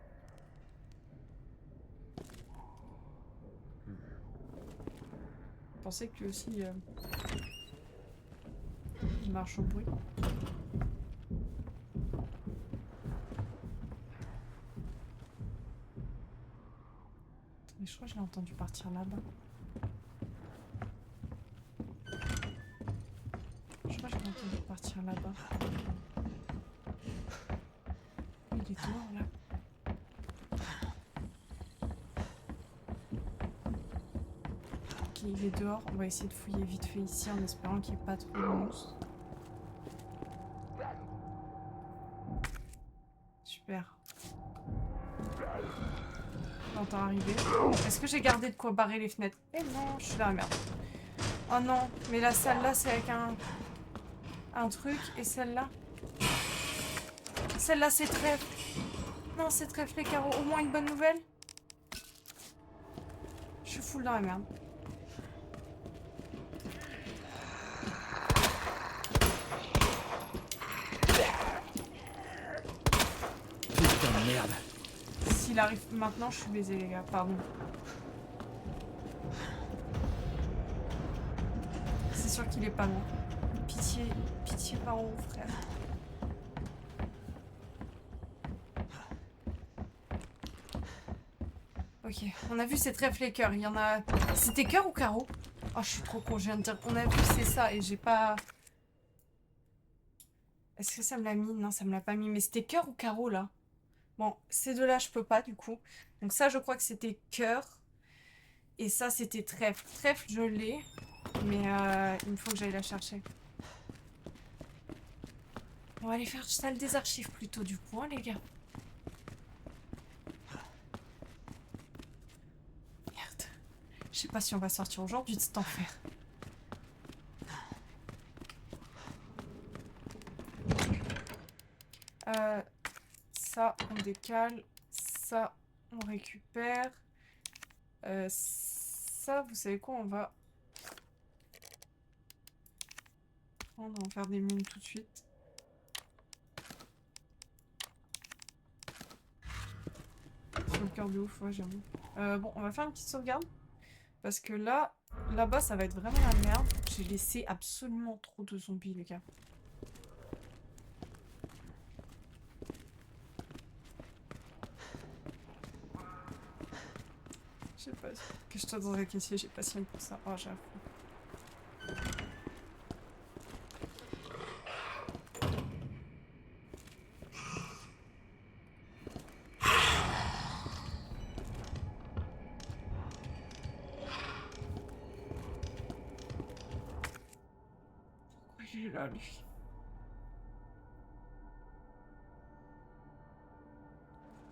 Speaker 1: Je pensais que lui aussi, il marche au bruit. Mais je crois que je l'ai entendu partir là-bas. Je crois que je l'ai entendu partir là-bas. Il est dehors là. Ok, il est dehors. On va essayer de fouiller vite fait ici en espérant qu'il n'y ait pas trop de monstres. Super. On l'entend arriver. Est-ce que j'ai gardé de quoi barrer les fenêtres? Eh non, je suis dans la merde. Oh non, mais la salle là c'est avec un truc et celle-là. Celle-là c'est trèfle. Non, c'est trèfle les carreaux. Au moins une bonne nouvelle. Je suis full dans la merde.
Speaker 2: Putain de merde.
Speaker 1: S'il arrive maintenant, je suis baisée les gars, pardon. C'est sûr qu'il est pas loin. Pitié, pitié par où, frère. Ok, on a vu ces trèfles et cœurs. Il y en a... C'était cœur ou carreau? Oh, je suis trop con, je viens de dire. On a vu c'est ça et j'ai pas... Est-ce que ça me l'a mis? Non, ça me l'a pas mis. Mais c'était cœur ou carreau là? Bon, ces deux-là, je peux pas du coup. Donc ça, je crois que c'était cœur. Et ça, c'était trèfle. Trèfle, je l'ai. Mais il me faut que j'aille la chercher. On va aller faire salle des archives plutôt du coup, hein, les gars. Merde. Je sais pas si on va sortir aujourd'hui de cet enfer. Ça, on décale. Ça, on récupère. Ça, vous savez quoi, on va prendre, on va faire des mines tout de suite. Sur le cœur de ouf, ouais, j'avoue. Bon, on va faire une petite sauvegarde. Parce que là, là-bas, ça va être vraiment la merde. J'ai laissé absolument trop de zombies, les gars. Je sais pas, que je sois dans un caissier, j'ai pas signé pour ça. Oh, j'avoue. Pourquoi il est là, lui?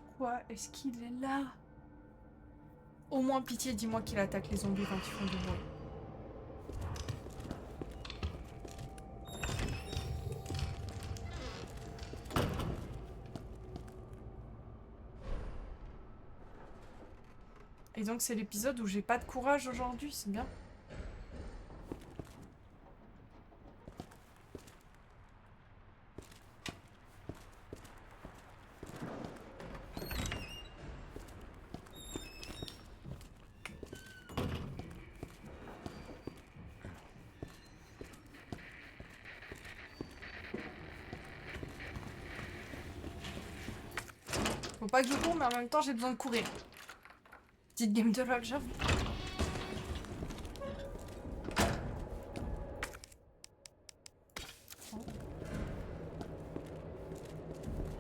Speaker 1: Pourquoi est-ce qu'il est là? Au moins, pitié, dis-moi qu'il attaque les zombies quand ils font du bruit. Et donc, c'est l'épisode où j'ai pas de courage aujourd'hui, c'est bien. Faut pas que je cours, mais en même temps, j'ai besoin de courir. Petite game de LOL, j'avoue.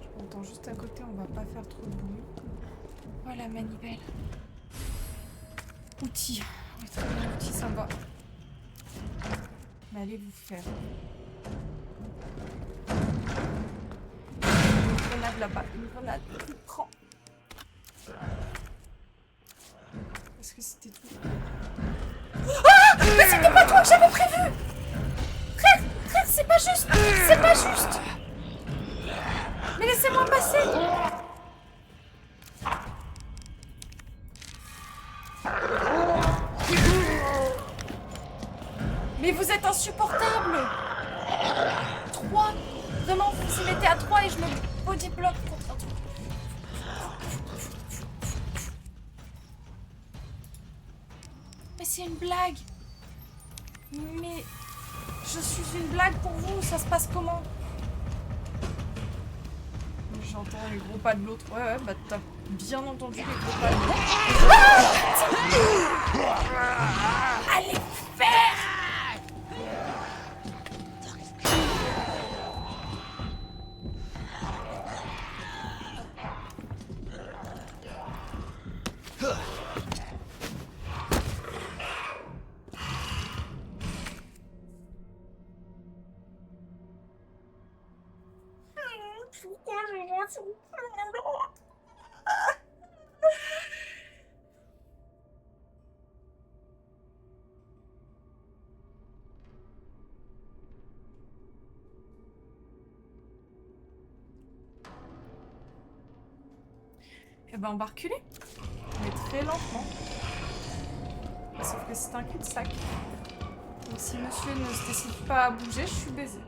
Speaker 1: Je m'entends juste à côté, on va pas faire trop de bruit. Oh la manivelle. Outils. Oui, très bien, outils, ça me va. Mais allez vous faire. Une grenade là-bas, une grenade. Prends. Est-ce que c'était tout? Ah! Mais c'était pas toi que j'avais prévu! Frère, c'est pas juste! C'est pas juste! Mais laissez-moi passer! Mais vous êtes insupportable! 3 Vraiment, vous y mettez à 3 et je me body block contre un truc. Mais c'est une blague. Mais je suis une blague pour vous, ça se passe comment? J'entends les gros pas de l'autre. Ouais, bah t'as bien entendu les gros pas de l'autre. Allez faire! Pourquoi je vois son Eh ben on va reculer, mais très lentement. Sauf que c'est un cul-de-sac. Donc si monsieur ne se décide pas à bouger, je suis baisée.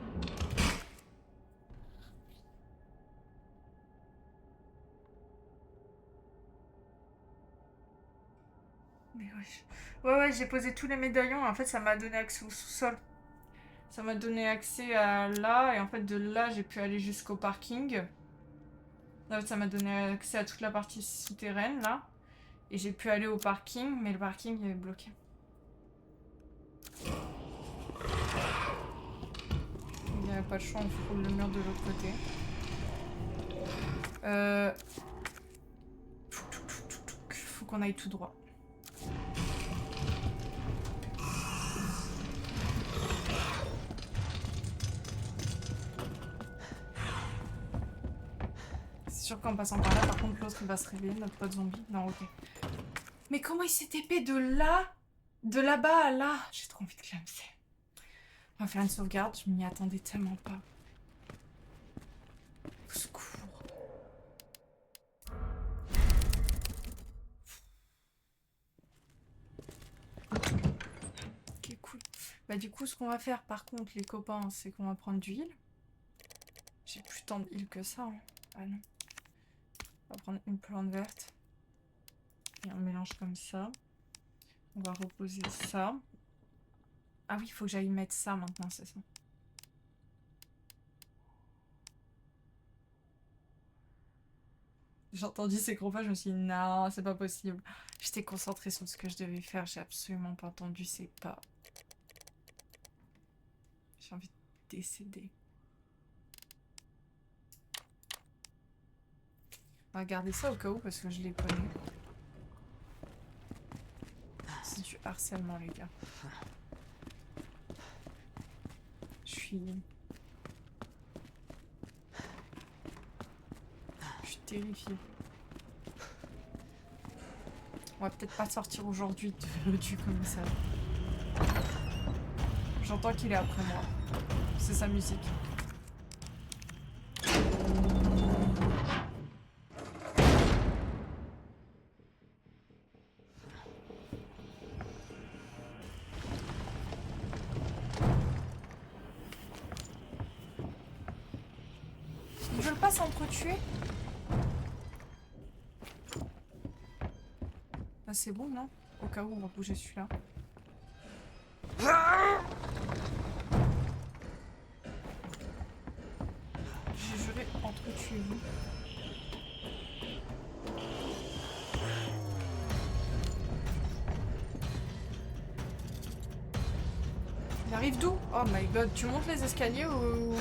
Speaker 1: Mais ouais, j'ai posé tous les médaillons. En fait, ça m'a donné accès au sous-sol. Ça m'a donné accès à là. Et en fait, de là, j'ai pu aller jusqu'au parking. En fait, ça m'a donné accès à toute la partie souterraine, là. Et j'ai pu aller au parking, mais le parking est bloqué. Il n'y avait pas de choix, on frôle le mur de l'autre côté. Faut qu'on aille tout droit. C'est sûr qu'en passant par là, par contre, l'autre il va se réveiller, notre pote zombie. Non, ok. Mais comment il s'est épée de là, de là-bas à là? J'ai trop envie de clamser. On va faire une sauvegarde, je m'y attendais tellement pas. Au secours. Ok, cool. Bah du coup, ce qu'on va faire, par contre, les copains, c'est qu'on va prendre du heal. J'ai plus tant de heal que ça. Hein. Ah non. On va prendre une plante verte. Et on mélange comme ça. On va reposer ça. Ah oui, il faut que j'aille mettre ça maintenant, c'est ça. J'ai entendu ces gros pas, je me suis dit non, c'est pas possible. J'étais concentrée sur ce que je devais faire, j'ai absolument pas entendu ces pas. J'ai envie de décéder. On va garder ça au cas où parce que je les connais. C'est du harcèlement, les gars. Je suis terrifiée. On va peut-être pas sortir aujourd'hui du commissariat. J'entends qu'il est après moi. C'est sa musique. Je le passe s'entretuer. Ah, c'est bon, non? Au cas où, on va bouger celui-là. J'ai juré entretuez-vous. Il arrive d'où? Oh my god, tu montes les escaliers ou...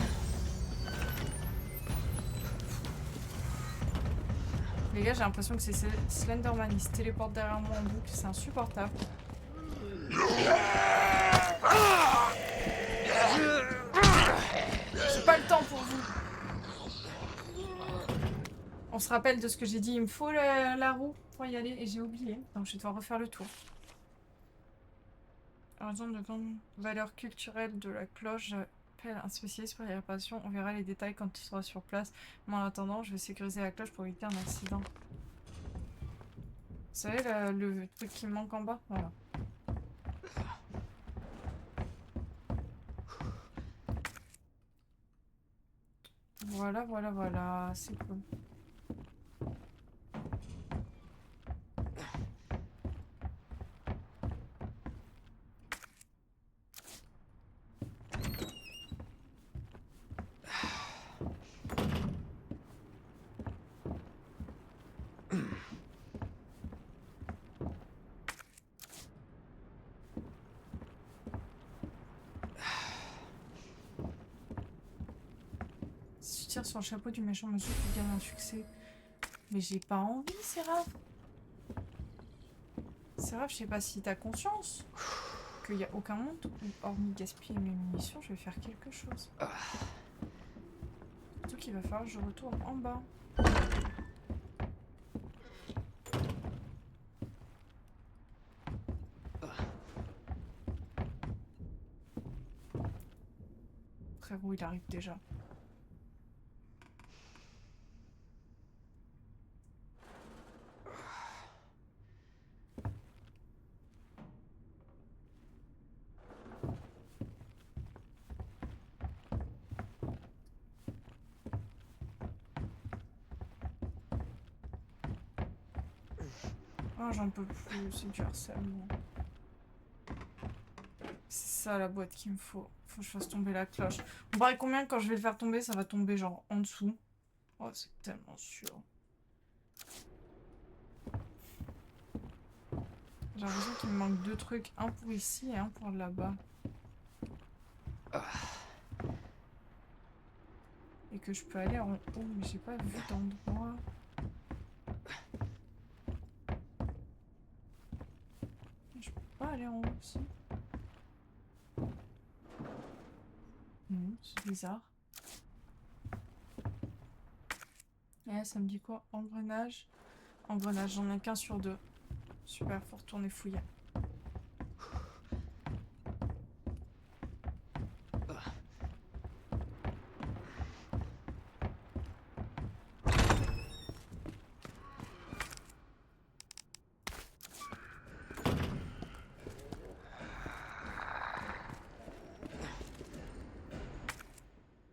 Speaker 1: Les gars, j'ai l'impression que c'est Slenderman, il se téléporte derrière moi en boucle, c'est insupportable. J'ai pas le temps pour vous. On se rappelle de ce que j'ai dit, il me faut la roue pour y aller et j'ai oublié. Donc je vais devoir refaire le tour. En raison de grande valeur culturelle de la cloche, j'appelle un spécialiste pour y réparation. On verra les détails quand il sera sur place. Mais en attendant, je vais sécuriser la cloche pour éviter un accident. Vous savez, le truc qui me manque en bas? Voilà. Voilà, voilà, voilà. C'est cool. Si tu tires sur le chapeau du méchant monsieur, tu gagnes un succès. Mais j'ai pas envie, Séraph. Séraph, je sais pas si t'as conscience qu'il y a aucun monde où, hormis gaspiller mes munitions, je vais faire quelque chose. Surtout qu'il va falloir que je retourne en bas. Frérot, il arrive déjà. Oh, j'en peux plus, c'est du harcèlement. C'est ça la boîte qu'il me faut. Faut que je fasse tomber la cloche. On paraît combien quand je vais le faire tomber, ça va tomber genre en dessous. Oh, c'est tellement sûr. J'ai l'impression qu'il me manque 2 trucs. Un pour ici et un pour là-bas. Et que je peux aller en haut, mais j'ai pas vu d'endroit. Je peux pas aller en haut aussi. C'est bizarre. Et ça me dit quoi? Engrenage. Engrenage, j'en ai qu'un sur 2. Super, faut retourner fouiller.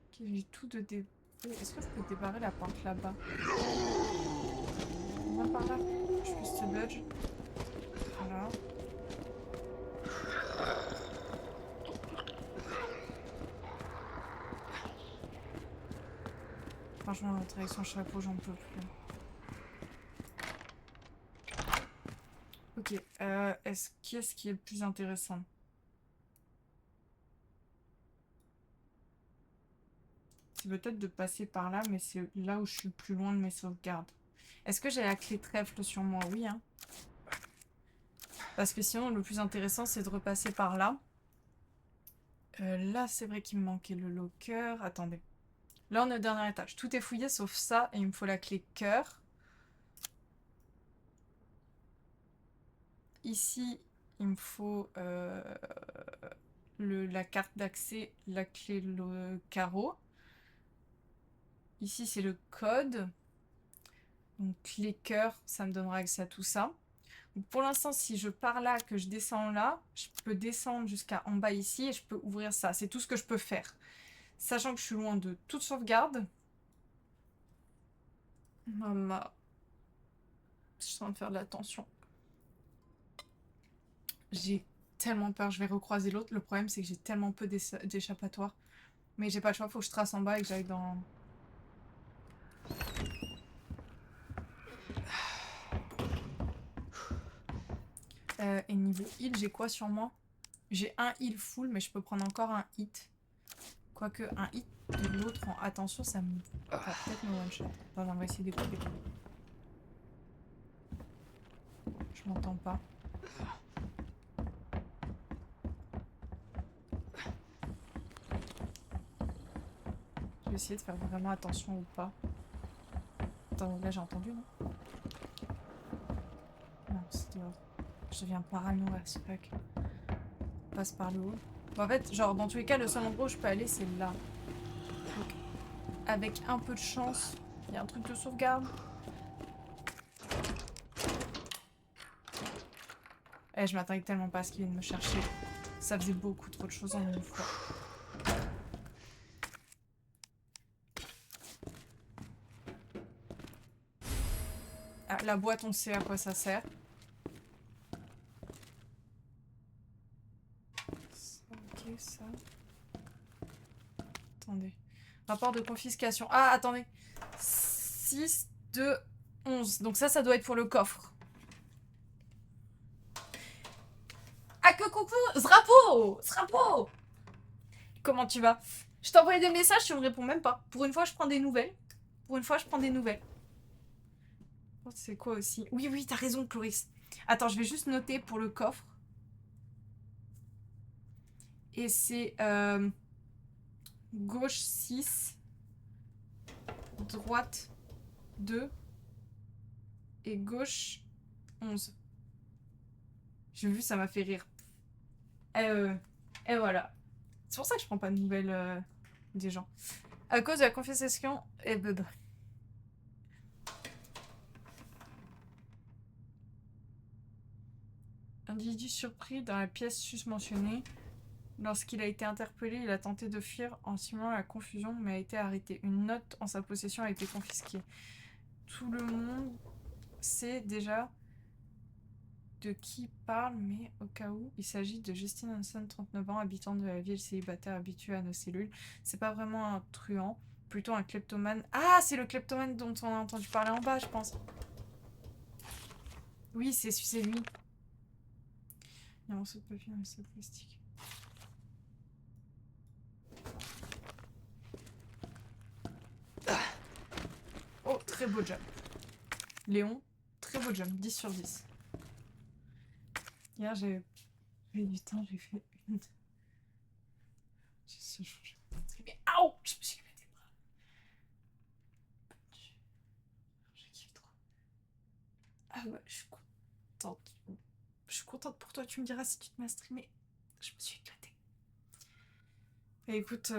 Speaker 1: Ok, j'ai tout de dé... Est-ce que je peux débarrer la porte là-bas? On va par là. Je puisse te dodge. Voilà. Franchement, l'autre avec son chapeau, j'en peux plus. Ok, qu'est-ce qui est le plus intéressant? C'est peut-être de passer par là, mais c'est là où je suis le plus loin de mes sauvegardes. Est-ce que j'ai la clé trèfle sur moi? Oui, hein. Parce que sinon, le plus intéressant, c'est de repasser par là. Là, c'est vrai qu'il me manquait le locker. Attendez. Là, on est au dernier étage. Tout est fouillé sauf ça, et il me faut la clé cœur. Ici, il me faut la carte d'accès, la clé, le carreau. Ici, c'est le code. Donc, clé cœur, ça me donnera accès à tout ça. Donc, pour l'instant, si je pars là, que je descends là, je peux descendre jusqu'à en bas ici et je peux ouvrir ça. C'est tout ce que je peux faire. Sachant que je suis loin de toute sauvegarde. Maman. Je suis en train de faire de l'attention. J'ai tellement peur. Je vais recroiser l'autre. Le problème, c'est que j'ai tellement peu d'échappatoires. Mais j'ai pas le choix. Faut que je trace en bas et que j'aille dans... Et niveau heal, j'ai quoi sur moi? J'ai un heal full, mais je peux prendre encore un hit. Quoique, un hit de l'autre en attention, ça me... va peut-être me one-shot. Attends, on va essayer d'écouter. Je m'entends pas. Je vais essayer de faire vraiment attention ou pas. Attends, là j'ai entendu, non? Non, c'est dehors. Je deviens parano as fuck. On passe par le haut. Bon, en fait, genre, dans tous les cas, le seul endroit où je peux aller, c'est là. Donc, avec un peu de chance, il y a un truc de sauvegarde. Eh, je m'attendais tellement pas à ce qu'il vienne me chercher. Ça faisait beaucoup trop de choses en une fois. La boîte, on sait à quoi ça sert. Ça, ok, ça. Attendez. Rapport de confiscation. Ah, attendez. 6, 2, 11. Donc ça doit être pour le coffre. Ah que coucou Zrapo. Comment tu vas? Je t'ai envoyé des messages, tu me réponds même pas. Pour une fois, je prends des nouvelles. C'est quoi aussi? Oui, t'as raison, Cloris. Attends, je vais juste noter pour le coffre. Et c'est gauche 6, droite 2 et gauche 11. J'ai vu, ça m'a fait rire. Et voilà. C'est pour ça que je prends pas de nouvelles des gens. À cause de la confiscation... Individu surpris dans la pièce susmentionnée. Lorsqu'il a été interpellé, il a tenté de fuir en simulant la confusion, mais a été arrêté. Une note en sa possession a été confisquée. Tout le monde sait déjà de qui parle, mais au cas où, il s'agit de Justine Hanson, 39 ans, habitant de la ville, célibataire, habitué à nos cellules. C'est pas vraiment un truand, plutôt un kleptomane. Ah, c'est le kleptomane dont on a entendu parler en bas, je pense. Oui, c'est lui. Il y a un morceau de papier dans le sac plastique. Oh, très beau job. Léon, très beau job, 10 sur 10. Hier, j'ai eu du temps, j'ai fait une... J'ai changé. Mais aouh, je me suis pété le bras. Je kiffe trop. Ah ouais, je suis contente. Je suis contente pour toi, tu me diras si tu te m'as streamé. Je me suis éclatée. Et écoute,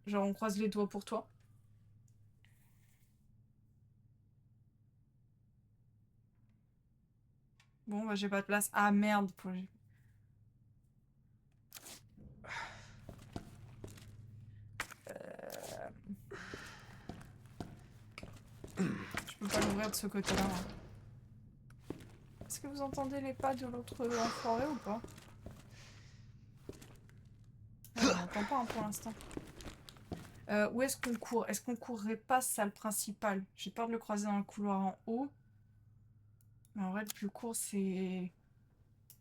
Speaker 1: genre on croise les doigts pour toi. Bon, bah j'ai pas de place. Ah merde. Je peux pas l'ouvrir de ce côté-là. Hein. Est-ce que vous entendez les pas de l'autre enfoiré ou pas? On n'entend pas hein, pour l'instant. Où est-ce qu'on court? Est-ce qu'on courrait pas salle principale? J'ai peur de le croiser dans le couloir en haut. Mais en vrai, le plus court, c'est...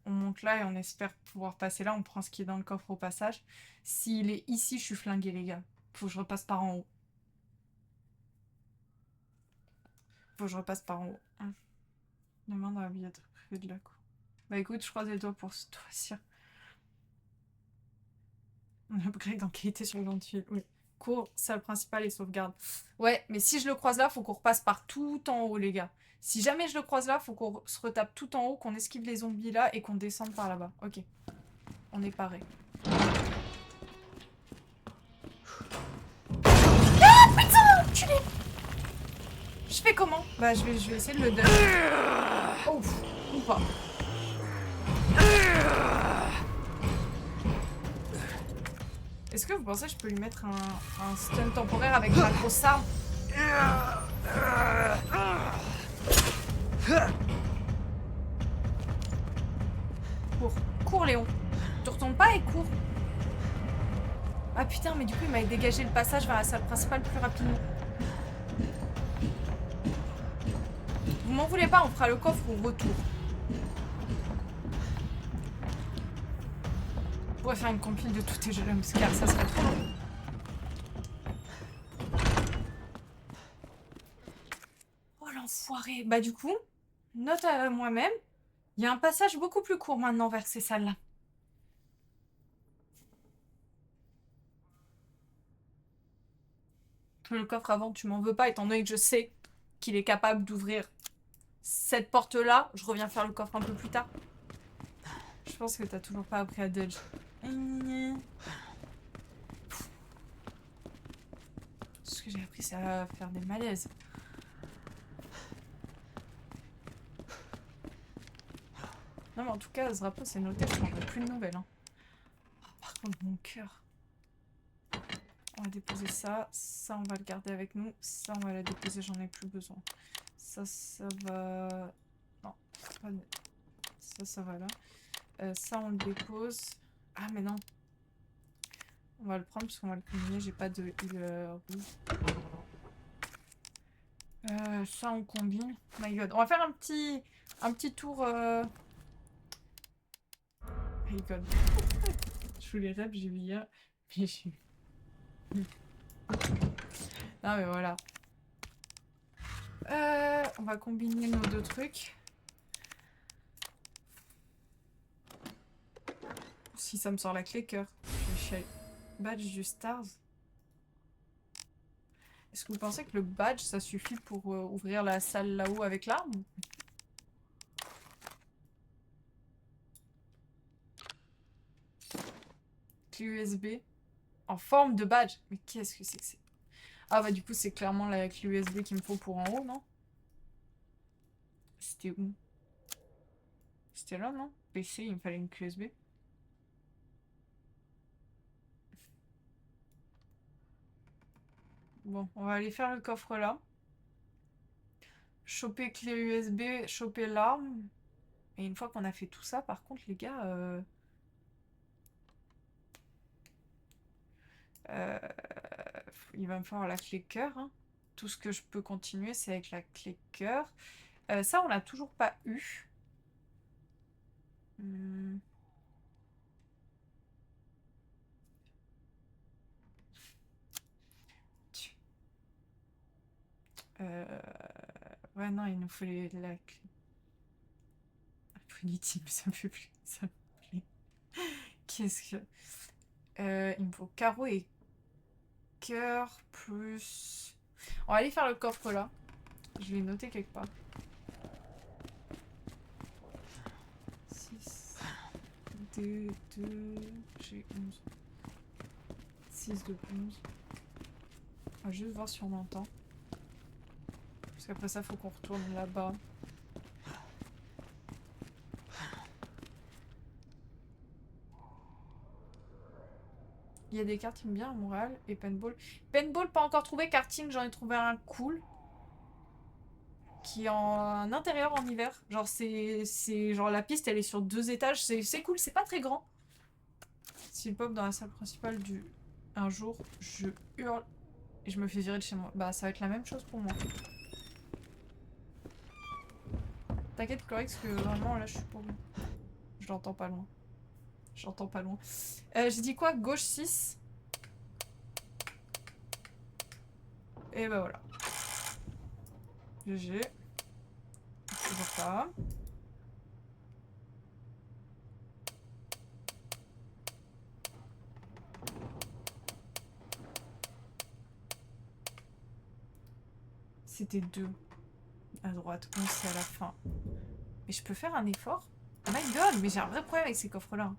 Speaker 1: On monte là et on espère pouvoir passer là. On prend ce qui est dans le coffre au passage. S'il est ici, je suis flinguée, les gars. Faut que je repasse par en haut. Demain dans la billetterie privée de la cour. Bah écoute, je croise les doigts pour cette fois-ci. On upgrade en qualité sur le ventile. Oui. Cours, salle principale et sauvegarde. Ouais, mais si je le croise là, faut qu'on repasse par tout en haut, les gars. Si jamais je le croise là, faut qu'on se retape tout en haut, qu'on esquive les zombies là et qu'on descende par là-bas. Ok. On est paré. Ah putain, enculé! Je fais comment? Bah je vais essayer de le donner. Oh, ou pas. Est-ce que vous pensez que je peux lui mettre un stun temporaire avec ma grosse arme? Cours Léon. Tu retournes pas et cours. Ah putain, mais du coup il m'a dégagé le passage vers la salle principale plus rapidement. Vous m'en voulez pas, on fera le coffre au retour. On pourrait faire une compile de tous tes jeux car ça serait trop long. Oh l'enfoiré. Bah du coup, note à moi-même, il y a un passage beaucoup plus court maintenant vers ces salles-là. Le coffre avant, tu m'en veux pas, étant donné que je sais qu'il est capable d'ouvrir cette porte-là. Je reviens faire le coffre un peu plus tard. Je pense que t'as toujours pas appris à dodge. Ce que j'ai appris, c'est à faire des malaises. Non, mais en tout cas, ce rapport, c'est noté, je prendrai plus de nouvelles. Hein. Oh, par contre, mon cœur. On va déposer ça. Ça, on va le garder avec nous. Ça, on va la déposer, j'en ai plus besoin. Ça va... Non, pas... Ça va là. Ça, on le dépose. Ah, mais non. On va le prendre parce qu'on va le combiner. J'ai pas de heal rouge. Ça, on combine. My god. On va faire un petit tour... My god. Je voulais rêve, j'ai vu hier. Mais j'ai... Non, mais voilà. On va combiner nos deux trucs. Si ça me sort la clé cœur. Je vais chialer. Badge du Stars. Est-ce que vous pensez que le badge, ça suffit pour ouvrir la salle là-haut avec l'arme? Clé USB. En forme de badge. Mais qu'est-ce que c'est? Ah bah du coup, c'est clairement la clé USB qu'il me faut pour en haut, non? C'était où? C'était là, non? PC, il me fallait une clé USB. Bon, on va aller faire le coffre là. Choper clé USB, choper l'arme. Et une fois qu'on a fait tout ça, par contre, les gars... il va me falloir la clé cœur. Hein. Tout ce que je peux continuer, c'est avec la clé cœur. Ça, on l'a toujours pas eu. Ouais, non, il nous faut la clé. Infinity, mais ça me fait plus. Ça me plaît. Qu'est-ce que... il me faut carreau et cœur plus... On va aller faire le coffre là. Je l'ai noté quelque part. 6, 2, j'ai 11. 6 de 11. On va juste voir si on entend. Parce qu'après ça, faut qu'on retourne là-bas. Il y a des kartings bien à Montréal et paintball. Paintball, pas encore trouvé. Karting, j'en ai trouvé un cool. Qui est en intérieur en hiver. Genre, c'est genre la piste, elle est sur 2 étages. C'est cool, c'est pas très grand. S'il pop dans la salle principale un jour, je hurle et je me fais virer de chez moi. Bah, ça va être la même chose pour moi. T'inquiète, Chlorix, que vraiment là, je suis pour lui. Je l'entends pas loin. J'entends pas loin. J'ai dit quoi? Gauche 6. Et bah voilà. GG. Toujours pas. C'était 2 à droite. 11 c'est à la fin. Mais je peux faire un effort? Oh my god, mais j'ai un vrai problème avec ces coffres-là.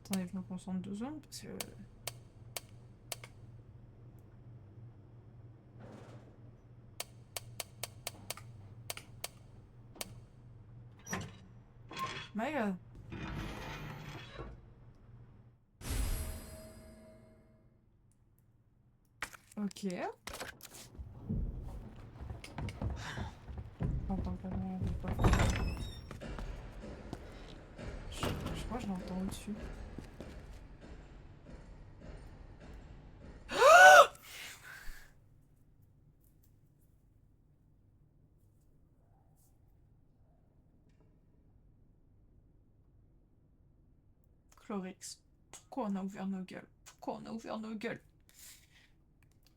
Speaker 1: Attendez, je me concentre 2 secondes parce que... My god. Ok. J'entends pas loin, je crois que je l'entends au-dessus. Chlorix. Pourquoi on a ouvert nos gueules? Pourquoi on a ouvert nos gueules?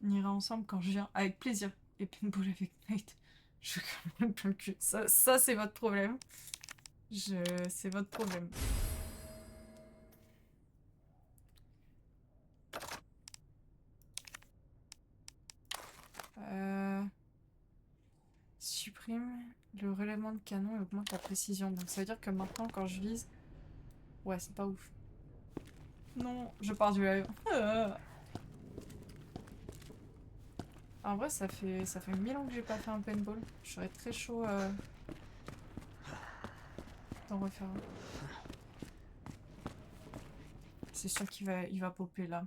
Speaker 1: On ira ensemble quand je viens, avec plaisir. Et paintball avec Nate. Je comprends pas le cul. Ça c'est votre problème. C'est votre problème. Supprime le relèvement de canon et augmente la précision. Donc ça veut dire que maintenant quand je vise... Ouais, c'est pas ouf. Non, je pars du live. En vrai, ça fait 1000 ans que j'ai pas fait un paintball. Je serais très chaud d'en refaire un. C'est sûr qu'il va popper là.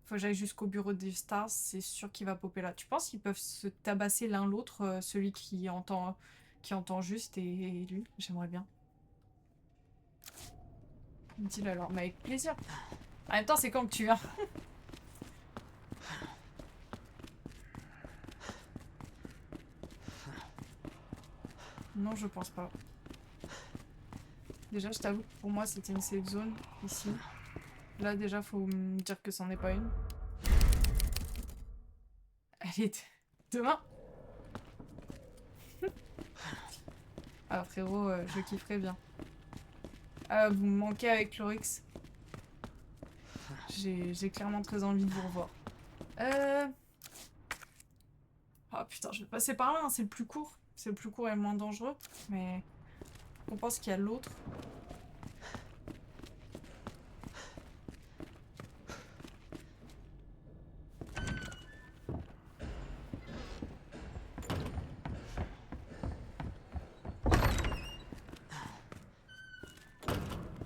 Speaker 1: Faut que j'aille jusqu'au bureau des stars, c'est sûr qu'il va popper là. Tu penses qu'ils peuvent se tabasser l'un l'autre, celui qui entend juste et lui? J'aimerais bien. Dis-le alors, mais avec plaisir. En même temps, c'est quand que tu viens. Non, je pense pas. Déjà, je t'avoue que pour moi, c'était une safe zone ici. Là, déjà, faut me dire que c'en est pas une. Allez, demain. Ah, frérot, je kifferais bien. Ah, vous me manquez avec Chlorix. J'ai clairement très envie de vous revoir. Oh putain, je vais passer par là, hein, c'est le plus court. C'est le plus court et le moins dangereux. Mais on pense qu'il y a l'autre.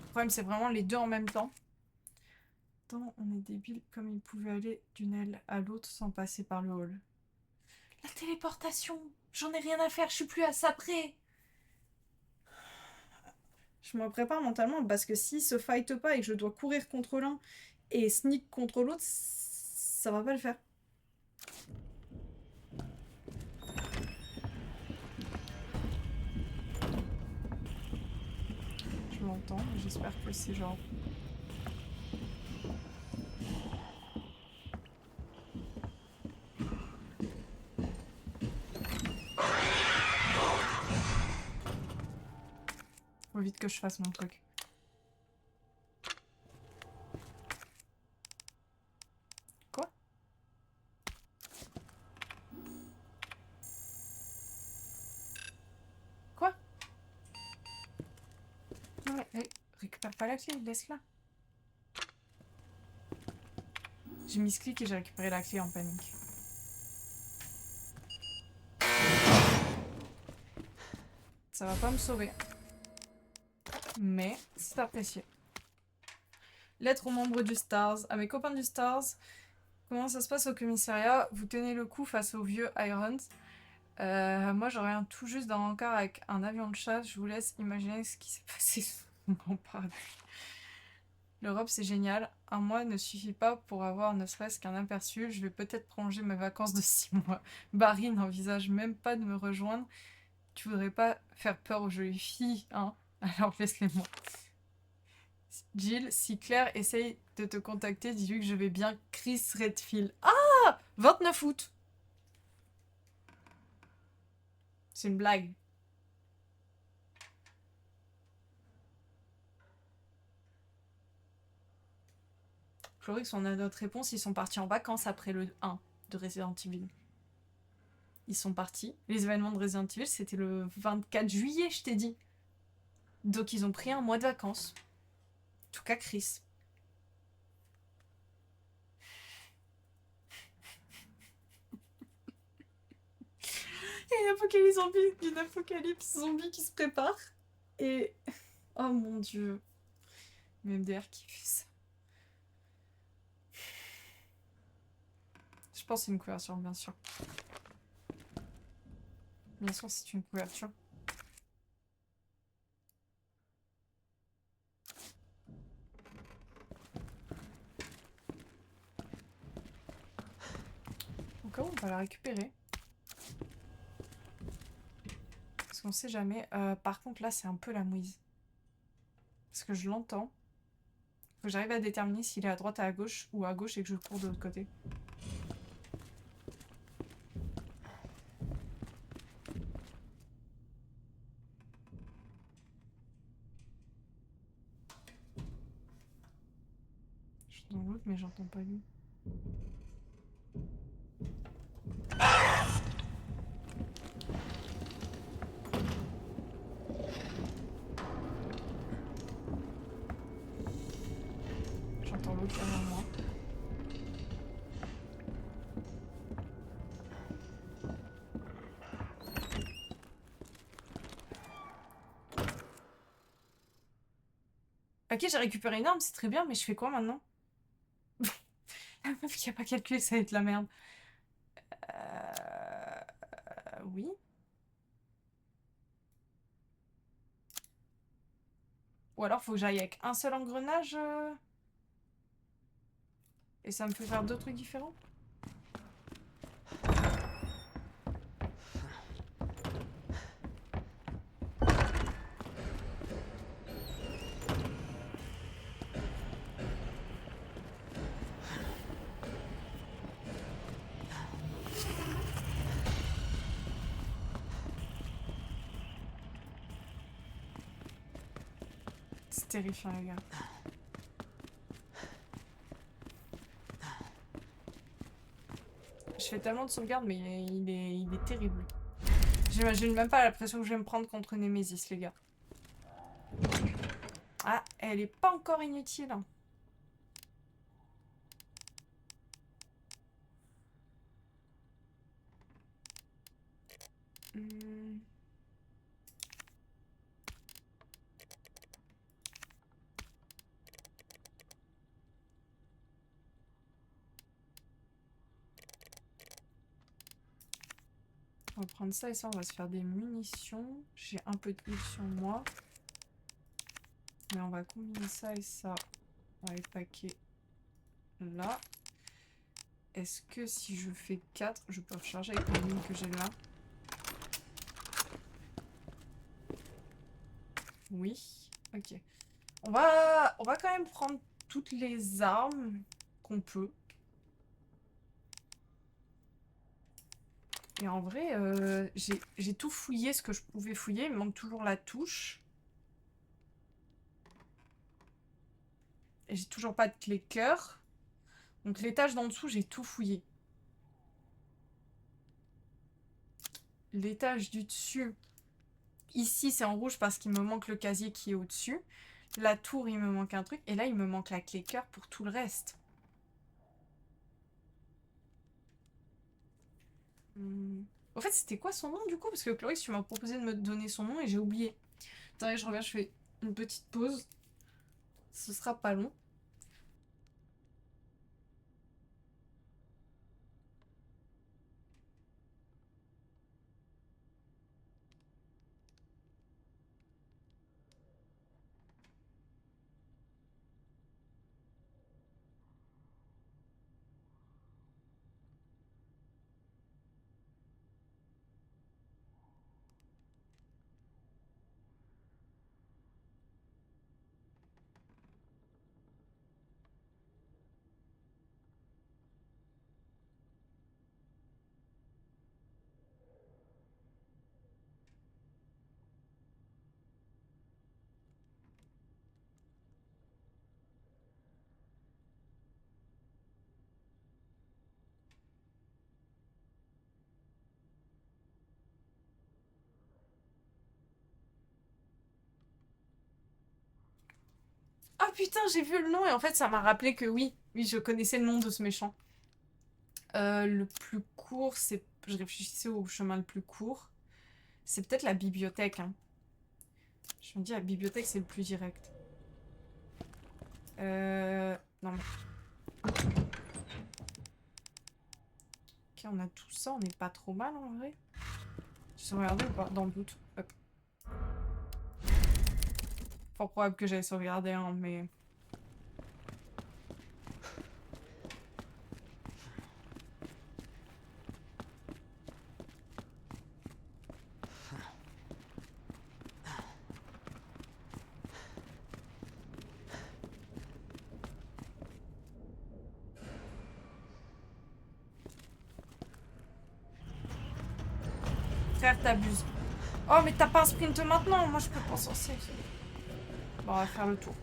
Speaker 1: Le problème, c'est vraiment les deux en même temps. Attends, on est débile comme il pouvait aller d'une aile à l'autre sans passer par le hall. La téléportation! J'en ai rien à faire, je suis plus à ça près! Je me prépare mentalement parce que s'ils se fight pas et que je dois courir contre l'un et sneak contre l'autre, ça va pas le faire. Je l'entends, j'espère que c'est genre... Faut vite que je fasse mon truc. Quoi? Quoi? Non mais récupère pas la clé, laisse-la. J'ai mis ce clic et j'ai récupéré la clé en panique. Ça va pas me sauver. Mais c'est apprécié. Lettre aux membres du Stars. À mes copains du Stars. Comment ça se passe au commissariat? Vous tenez le coup face au vieux Irons. Moi, je reviens tout juste d'un encart avec un avion de chasse. Je vous laisse imaginer ce qui s'est passé sous mon grand paradis. L'Europe, c'est génial. Un mois ne suffit pas pour avoir ne serait-ce qu'un aperçu. Je vais peut-être prolonger mes vacances de 6 mois. Barry n'envisage même pas de me rejoindre. Tu voudrais pas faire peur aux jolies filles, hein? Alors laisse-les-moi. Jill, si Claire essaye de te contacter, dis-lui que je vais bien. Chris Redfield. Ah! 29 août. C'est une blague. Chlorix, on a notre réponse. Ils sont partis en vacances après le 1 de Resident Evil. Ils sont partis. Les événements de Resident Evil, c'était le 24 juillet, je t'ai dit. Donc ils ont pris un mois de vacances. En tout cas, Chris. Il y a une apocalypse zombie qui se prépare. Et... Oh mon dieu. MDR qui fait ça. Je pense que c'est une couverture, bien sûr. Bien sûr, c'est une couverture. Au cas où, on va la récupérer. Parce qu'on sait jamais. Par contre, là, c'est un peu la mouise. Parce que je l'entends. Faut que j'arrive à déterminer s'il est à droite, à gauche, ou à gauche et que je cours de l'autre côté. J'entends l'autre, mais j'entends pas lui. J'entends l'autre derrière moi. Ok, j'ai récupéré une arme, c'est très bien, mais je fais quoi maintenant? La meuf qui a pas calculé, ça va être la merde. Oui. Ou alors faut que j'aille avec un seul engrenage et ça me fait faire deux trucs différents. C'est terrifiant les gars. Je fais tellement de sauvegarde mais il est terrible. J'imagine même pas la pression que je vais me prendre contre Nemesis les gars. Ah, elle est pas encore inutile. Hmm. On va prendre ça et ça, on va se faire des munitions. J'ai un peu de huile sur moi. Mais on va combiner ça et ça. On va les paquer là. Est-ce que si je fais 4, je peux recharger avec les mines que j'ai là? Oui. Ok. On va quand même prendre toutes les armes qu'on peut. Et en vrai, j'ai tout fouillé ce que je pouvais fouiller. Il me manque toujours la touche. Et j'ai toujours pas de clé cœur. Donc l'étage d'en dessous, j'ai tout fouillé. L'étage du dessus, ici c'est en rouge parce qu'il me manque le casier qui est au-dessus. La tour, il me manque un truc. Et là, il me manque la clé cœur pour tout le reste. Au fait, c'était quoi son nom du coup? Parce que Cloris, tu m'as proposé de me donner son nom et j'ai oublié. Attendez, je reviens, je fais une petite pause. Ce sera pas long. Ah putain, j'ai vu le nom et en fait, ça m'a rappelé que oui, je connaissais le nom de ce méchant. Le plus court, c'est... Je réfléchissais au chemin le plus court. C'est peut-être la bibliothèque. Hein. Je me dis, la bibliothèque, c'est le plus direct. Non. Ok, on a tout ça, on n'est pas trop mal en vrai. Je vais regarder ou pas? Dans le doute. Hop. Fort probable que j'aille sauvegarder, hein, mais... Frère, t'abuses. Oh, mais t'as pas un sprint maintenant. Moi, je peux pas s'en sortir. Bon, on va faire le tour.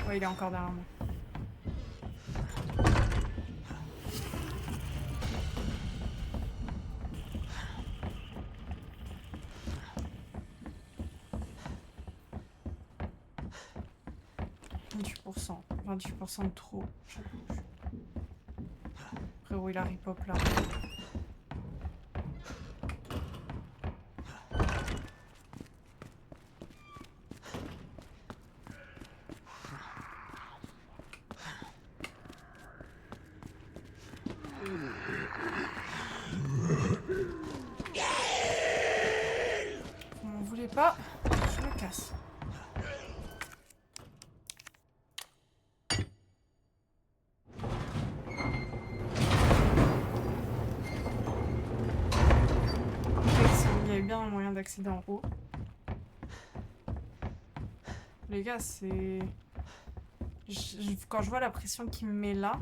Speaker 1: Ouais, il est encore derrière moi. %. 28% de trop. Frérot, il a rip-hop là. d'accéder en haut. Les gars, c'est... Quand je vois la pression qu'il me met là,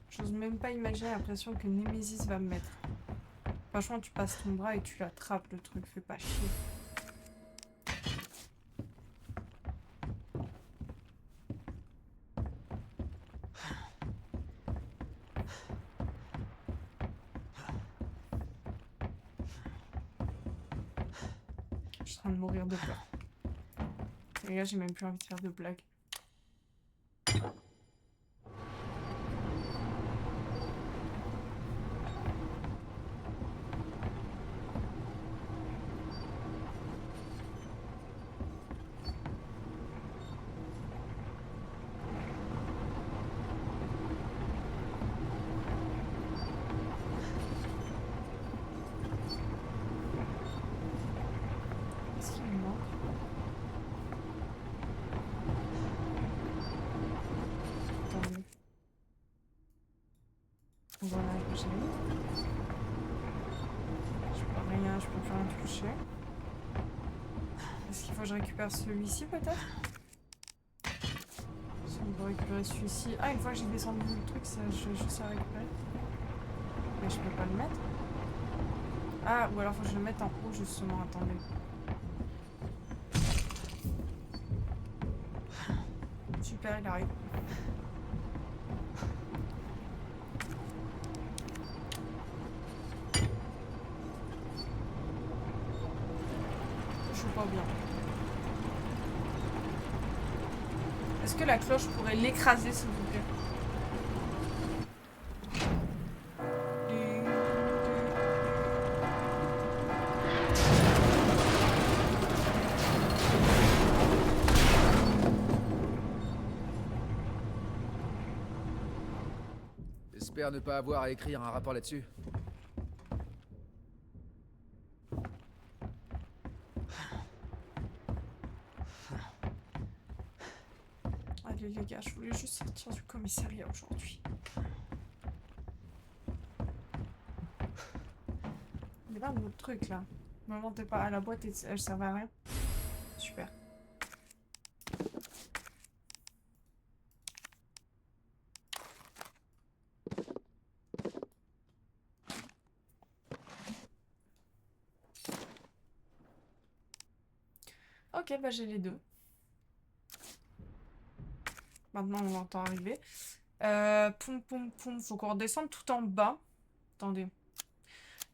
Speaker 1: j'ose même pas imaginer la pression que Nemesis va me mettre. Franchement, tu passes ton bras et tu l'attrapes, le truc, fais pas chier. Je suis en train de mourir de peur. Les gars, j'ai même plus envie de faire de blagues. Qu'est-ce qu'il me manque? Attendez. Voilà, j'ai mis. Je peux rien, je peux plus rien toucher. Est-ce qu'il faut que je récupère celui-ci peut-être? Si on peut récupérer celui-ci. Ah, une fois que j'ai descendu le truc, ça, je sais récupérer. Mais je peux pas le mettre. Ah, ou alors faut que je le mette en haut justement, attendez. Super, il arrive. Je suis pas bien. Est-ce que la cloche pourrait l'écraser s'il vous plaît?
Speaker 2: J'espère ne pas avoir à écrire un rapport là-dessus.
Speaker 1: Allez les gars, je voulais juste sortir du commissariat aujourd'hui. Il y a pas un autre truc là. Me mentez pas, à la boîte elle servait à rien. Super. Ok, bah j'ai les deux. Maintenant on l'entend arriver. Poum poum poum, faut qu'on redescende tout en bas. Attendez.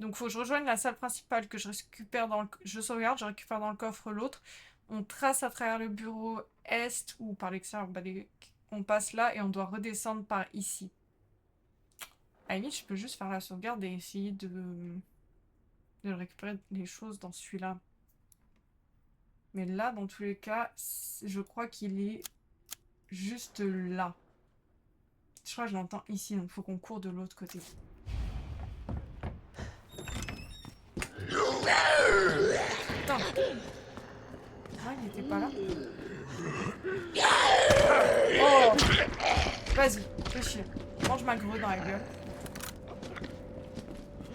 Speaker 1: Donc faut que je rejoigne la salle principale que je récupère dans le... Je sauvegarde, je récupère dans le coffre l'autre. On trace à travers le bureau est ou par l'extérieur. Bah, on passe là et on doit redescendre par ici. À la limite, je peux juste faire la sauvegarde et essayer de récupérer les choses dans celui-là. Mais là, dans tous les cas, je crois qu'il est juste là. Je crois que je l'entends ici, donc il faut qu'on court de l'autre côté. Putain. Ah, il était pas là. Oh. Vas-y, fais chier. Mange ma grue dans la gueule.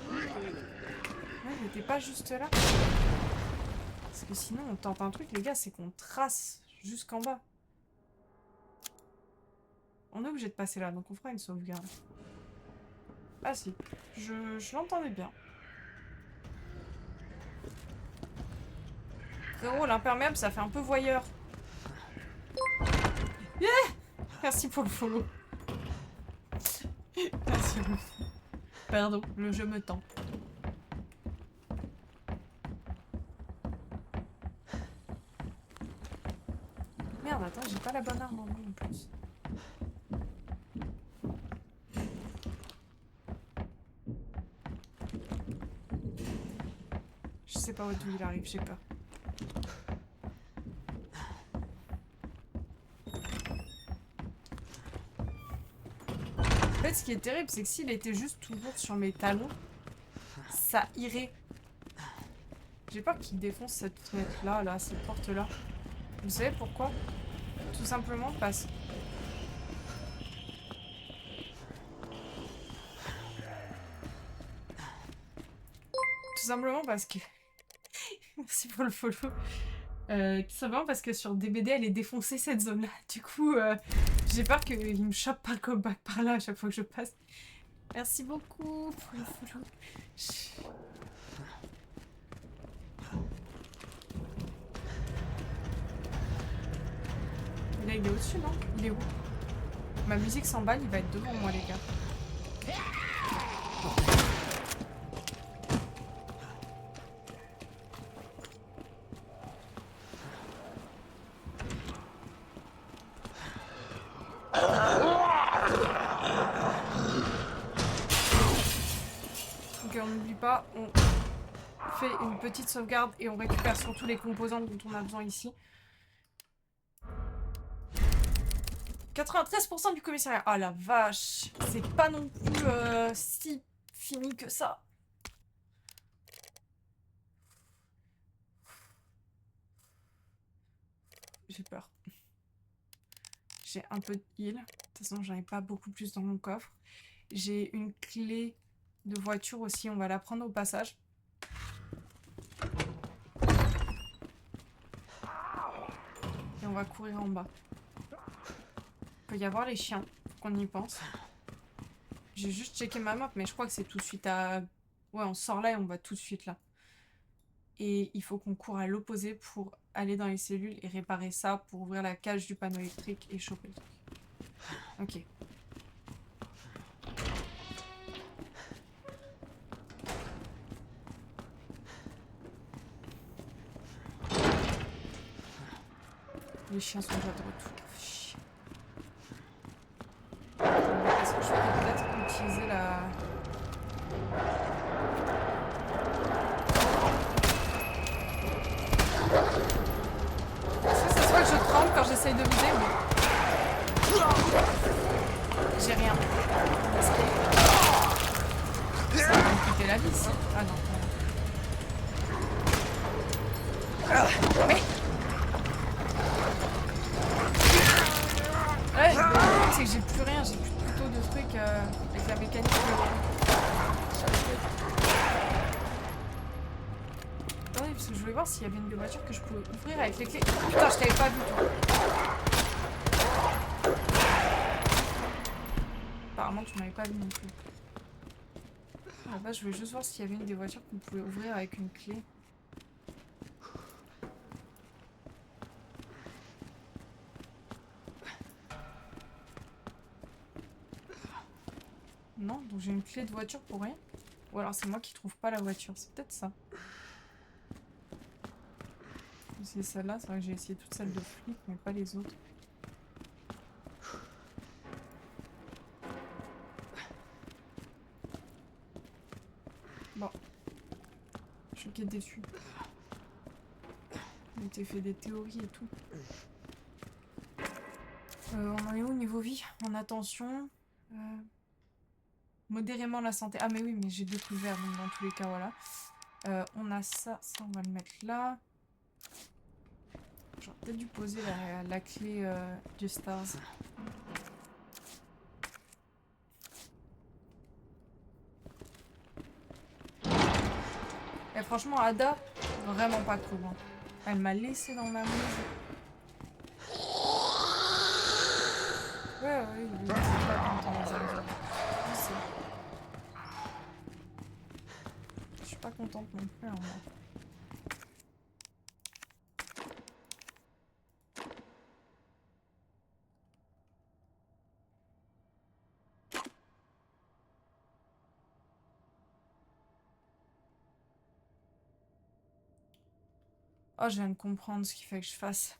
Speaker 1: Ouais, il était pas juste là. Parce que sinon, on tente un truc, les gars, c'est qu'on trace jusqu'en bas. On est obligé de passer là, donc on fera une sauvegarde. Ah si, je l'entendais bien. Frérot, l'imperméable, ça fait un peu voyeur. Yeah. Merci pour le follow. Merci beaucoup. Pardon, le jeu me tend. Merde, attends, j'ai pas la bonne arme en main en plus. Je sais pas d'où il arrive, j'ai peur. En fait, ce qui est terrible, c'est que s'il était juste toujours sur mes talons, ça irait. J'ai peur qu'il défonce cette fenêtre-là, là, cette porte-là. Vous savez pourquoi? Tout simplement parce... Tout simplement parce que... Merci pour le follow. Tout simplement parce que sur DBD, elle est défoncée cette zone-là. Du coup, j'ai peur qu'il me chope par le callback par là à chaque fois que je passe. Merci beaucoup pour le follow. Là, il est au-dessus, non? Il est où? Ma musique s'emballe, il va être devant moi, les gars. Ok, on n'oublie pas, on fait une petite sauvegarde et on récupère surtout les composants dont on a besoin ici. 93% du commissariat. Ah la vache, c'est pas non plus si fini que ça. J'ai peur. J'ai un peu de heal. De toute façon, j'en ai pas beaucoup plus dans mon coffre. J'ai une clé de voiture aussi, on va la prendre au passage. Et on va courir en bas. Il peut y avoir les chiens, faut qu'on y pense. J'ai juste checké ma map, mais je crois que c'est tout de suite à... Ouais, on sort là et on va tout de suite là. Et il faut qu'on court à l'opposé pour aller dans les cellules et réparer ça pour ouvrir la cage du panneau électrique et choper le truc. Ok. Les chiens sont déjà de retour. Chien. Est-ce que je peux peut-être utiliser la... Est-ce que ça se voit que je tremble quand j'essaye de viser ou... J'ai rien. Est-ce que... Ça va me coûter la vie, ça. Ah non. Mais... Ouais, le problème c'est que j'ai plus rien, j'ai plus de couteau de trucs avec la mécanique. Attendez, parce que je voulais voir s'il y avait une des voitures que je pouvais ouvrir avec les clés. Putain, je t'avais pas vu toi. Apparemment tu m'avais pas vu non plus. À la base je voulais juste voir s'il y avait une des voitures qu'on pouvait ouvrir avec une clé. Non, donc j'ai une clé de voiture pour rien. Ou alors c'est moi qui trouve pas la voiture, c'est peut-être ça. C'est celle-là, c'est vrai que j'ai essayé toutes celles de flic, mais pas les autres. Bon. Je suis déçue. On était fait des théories et tout. On en est où niveau vie? En attention. Modérément la santé. Ah mais oui, mais j'ai deux trucs verts, donc dans tous les cas, voilà. On a ça, ça on va le mettre là. J'aurais peut-être dû poser la clé du Stars. Et franchement, Ada, vraiment pas cool. Hein. Elle m'a laissé dans ma mouise. Ouais, je suis pas contente, je suis pas contente non plus, hein, moi. Oh, je viens de comprendre ce qu'il fait que je fasse.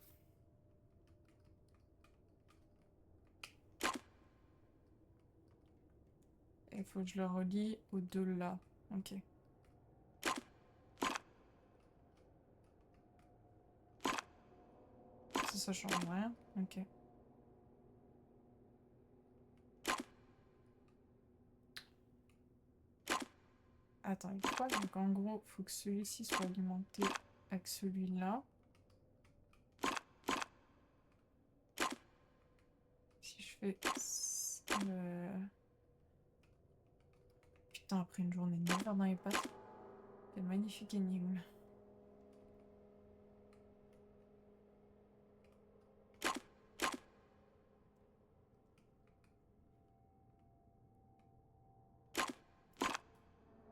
Speaker 1: Il faut que je le relie aux deux là. Ok. Ça change rien. Ok. Attends, il quoi? Donc en gros, il faut que celui-ci soit alimenté avec celui-là. Si je fais... Putain, après une journée de merde dans les pattes. Quelle magnifique énigme.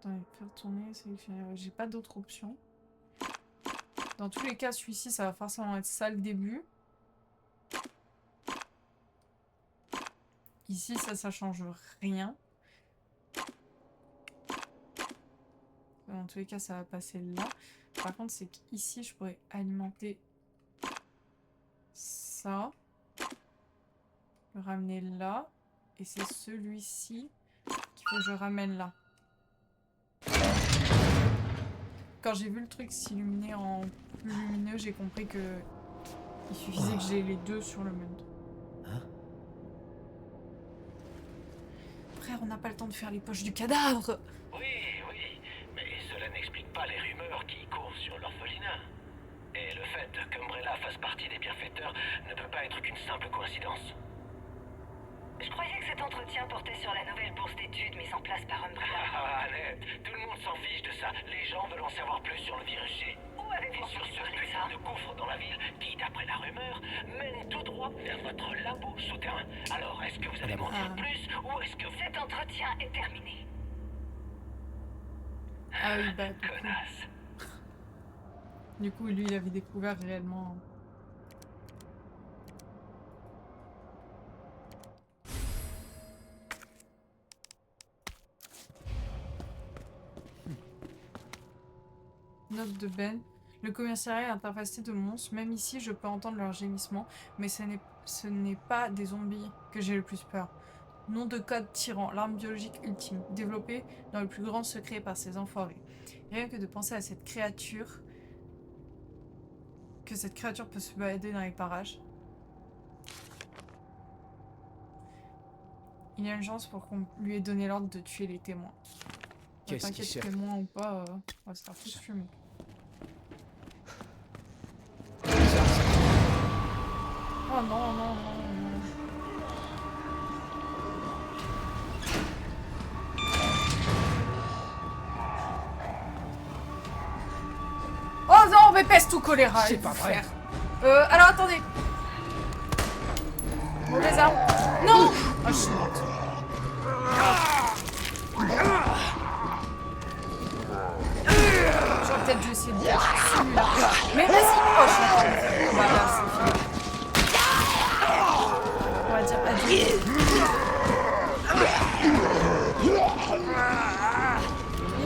Speaker 1: Attendez, faire tourner, sélectionner. Ouais, j'ai pas d'autre option. Dans tous les cas, celui-ci, ça va forcément être ça le début. Ici, ça change rien. Dans tous les cas, ça va passer là. Par contre, c'est qu'ici, je pourrais alimenter ça. Le ramener là. Et c'est celui-ci qu'il faut que je ramène là. Quand j'ai vu le truc s'illuminer en plus lumineux, j'ai compris que il suffisait que j'ai les deux sur le même.
Speaker 2: Hein?
Speaker 1: Frère, on n'a pas le temps de faire les poches du cadavre.
Speaker 4: Oui, mais cela n'explique pas les rumeurs qui courent sur l'orphelinat. Et le fait qu'Umbrella fasse partie des bienfaiteurs ne peut pas être qu'une simple coïncidence.
Speaker 5: Je croyais que cet entretien portait sur la nouvelle bourse d'études mise en place par Umbrella.
Speaker 4: Ah, Annette, tout le monde s'en fiche de ça. Les gens veulent en savoir plus sur le virus G.
Speaker 5: Où avez-vous
Speaker 4: Et sur
Speaker 5: entendu
Speaker 4: ce
Speaker 5: parler de
Speaker 4: putain
Speaker 5: ça?
Speaker 4: de gouffre dans la ville qui, d'après la rumeur, mène tout droit vers votre labo souterrain. Alors, est-ce que vous allez m'en dire plus ou est-ce que vous...
Speaker 5: Cet entretien est terminé.
Speaker 1: Ah oui, bah
Speaker 4: Connasse.
Speaker 1: du coup, lui, il avait découvert réellement. Note de Ben. Le commissariat est interfacé de monstres. Même ici, je peux entendre leurs gémissements. Mais ce n'est pas des zombies que j'ai le plus peur. Nom de code tyran, l'arme biologique ultime, développée dans le plus grand secret par ces enfoirés. Rien que de penser à cette créature, que cette créature peut se balader dans les parages. Il y a une chance pour qu'on lui ait donné l'ordre de tuer les témoins.
Speaker 2: Qu'est-ce qu'il
Speaker 1: T'inquiète,
Speaker 2: cherche?
Speaker 1: témoins ou pas, on va se faire tous fumer. Oh non, non, non, non. Oh non, mais peste ou choléra.
Speaker 2: C'est pas vrai.
Speaker 1: Alors attendez. Mauvaise arme. Non. Oh, je suis morte. J'aurais peut-être dû essayer de dire celui-là. Mais vas-y. Oh, je suis morte. Voilà, c'est fini. On va dire adieu.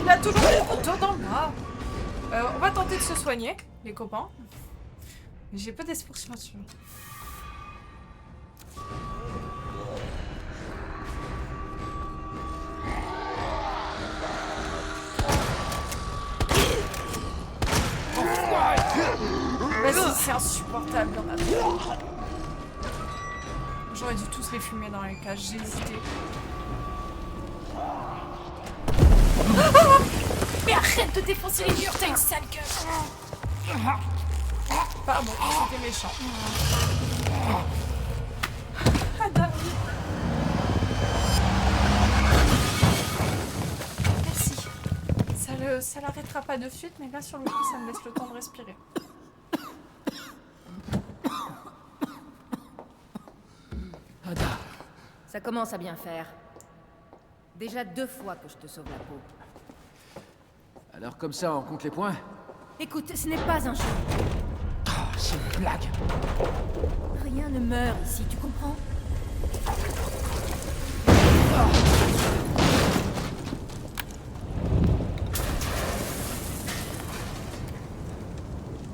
Speaker 1: Il a toujours le couteau dans le bras. On va tenter de se soigner, les copains. J'ai pas d'espoir sur là-dessus. Vas-y, c'est insupportable dans ma vie. J'aurais dû tous les fumer dans les cages, j'ai hésité. Mais arrête de défoncer les murs, t'as une sale gueule. Pardon, c'était méchant. Ah, David. Merci. Ça l'arrêtera pas de suite, mais là sur le coup, ça me laisse le temps de respirer.
Speaker 2: Ada.
Speaker 6: Ça commence à bien faire. Déjà 2 fois que je te sauve la peau.
Speaker 2: Alors comme ça, on compte les points?
Speaker 6: Écoute, ce n'est pas un jeu.
Speaker 2: Oh, c'est une blague.
Speaker 6: Rien ne meurt ici, tu comprends?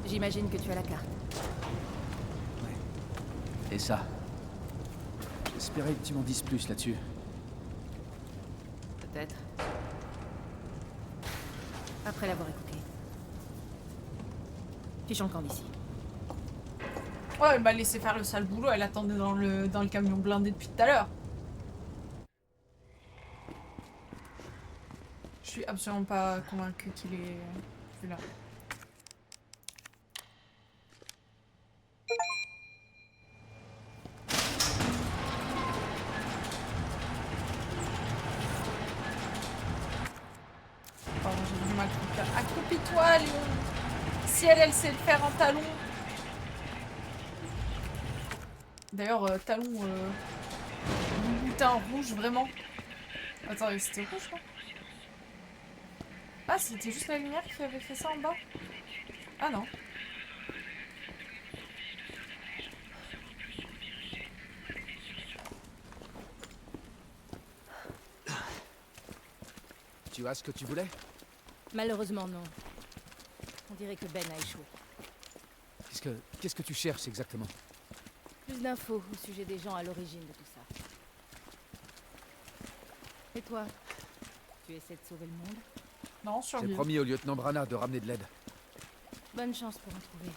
Speaker 6: J'imagine que tu as la carte.
Speaker 2: Ouais. Et ça? J'espérais que tu m'en dises plus là-dessus.
Speaker 6: Peut-être. Après l'avoir écouté. Fichons le camp d'ici.
Speaker 1: Ouais, elle m'a laissé faire le sale boulot, elle attendait dans le camion blindé depuis tout à l'heure. Je suis absolument pas convaincue qu'il est plus là. Pardon, j'ai du mal à faire. Accroupis-toi, Léon. Si elle sait le faire en talon. D'ailleurs, talon lutin rouge, vraiment. Attends, c'était rouge, là? Ah, c'était juste la lumière qui avait fait ça en bas? Ah non.
Speaker 2: Tu as ce que tu voulais?
Speaker 6: Malheureusement, non. On dirait que Ben a échoué.
Speaker 2: Qu'est-ce que tu cherches exactement?
Speaker 6: Plus d'infos au sujet des gens à l'origine de tout ça. Et toi? Tu essaies de sauver le monde?
Speaker 1: Non,
Speaker 2: J'ai
Speaker 1: survivre.
Speaker 2: promis au lieutenant Branagh de ramener de l'aide.
Speaker 6: Bonne chance pour en trouver.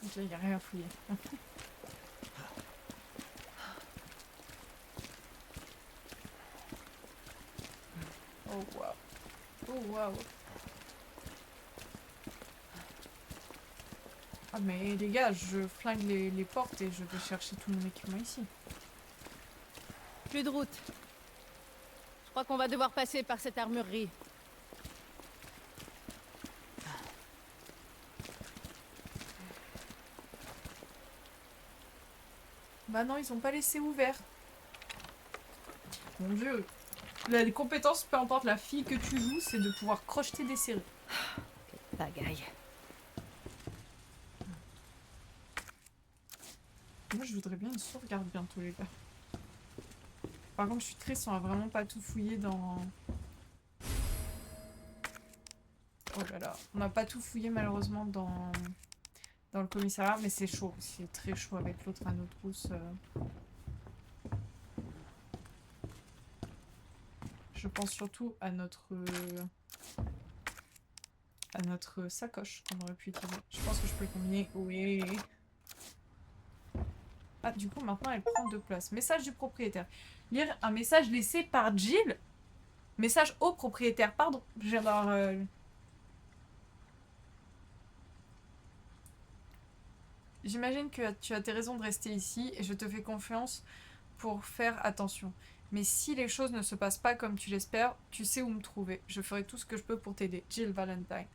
Speaker 1: Ok, il n'y a rien à fouiller. Oh waouh. Oh waouh. Ah mais les gars, je flingue les portes et je vais chercher tout mon équipement ici.
Speaker 6: Plus de route. Je crois qu'on va devoir passer par cette armurerie.
Speaker 1: Bah non, ils ont pas laissé ouvert. Mon dieu. Les compétences, peu importe la fille que tu joues, c'est de pouvoir crocheter des séries.
Speaker 6: Bagaille.
Speaker 1: Moi, je voudrais bien une sauvegarde bientôt, les gars. Par contre, je suis triste, on a vraiment pas tout fouillé dans... Oh là là. On n'a pas tout fouillé, malheureusement, dans le commissariat, mais c'est chaud. C'est très chaud avec l'autre anneau de trousse. Je pense surtout à notre sacoche qu'on aurait pu utiliser. Je pense que je peux le combiner. Oui. Ah, du coup, maintenant, elle prend 2 places. Message du propriétaire. Lire un message laissé par Jill. Message au propriétaire. Pardon. J'adore... J'imagine que tu as tes raisons de rester ici et je te fais confiance pour faire attention. Mais si les choses ne se passent pas comme tu l'espères, tu sais où me trouver. Je ferai tout ce que je peux pour t'aider. Jill Valentine.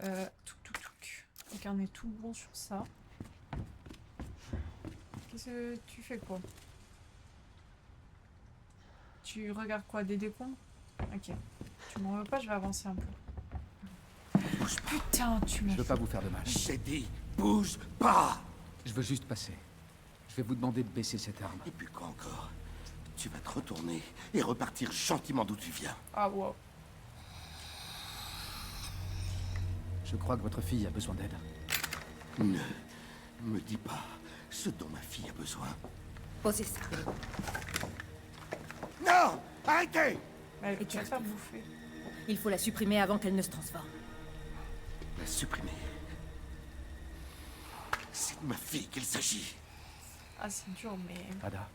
Speaker 1: Donc on est tout bon sur ça. Qu'est-ce que tu fais quoi? Tu regardes quoi? Des décombres? Ok. Tu m'en veux pas, je vais avancer un peu. Putain, tu m'as
Speaker 2: Je veux
Speaker 1: fait...
Speaker 2: pas vous faire de mal.
Speaker 7: J'ai dit, bouge pas!
Speaker 2: Je veux juste passer. Je vais vous demander de baisser cette arme.
Speaker 7: Et puis quoi encore? Tu vas te retourner et repartir gentiment d'où tu viens.
Speaker 1: Ah wow.
Speaker 2: Je crois que votre fille a besoin d'aide.
Speaker 7: Ne me dis pas ce dont ma fille a besoin.
Speaker 6: Posez ça.
Speaker 7: Non! Arrêtez!
Speaker 1: Elle,
Speaker 6: Et
Speaker 1: tu vas te faire bouffer.
Speaker 6: Il faut la supprimer avant qu'elle ne se transforme.
Speaker 7: La supprimer. C'est de ma fille qu'il s'agit.
Speaker 1: Ah, c'est dur, mais...
Speaker 2: Ada.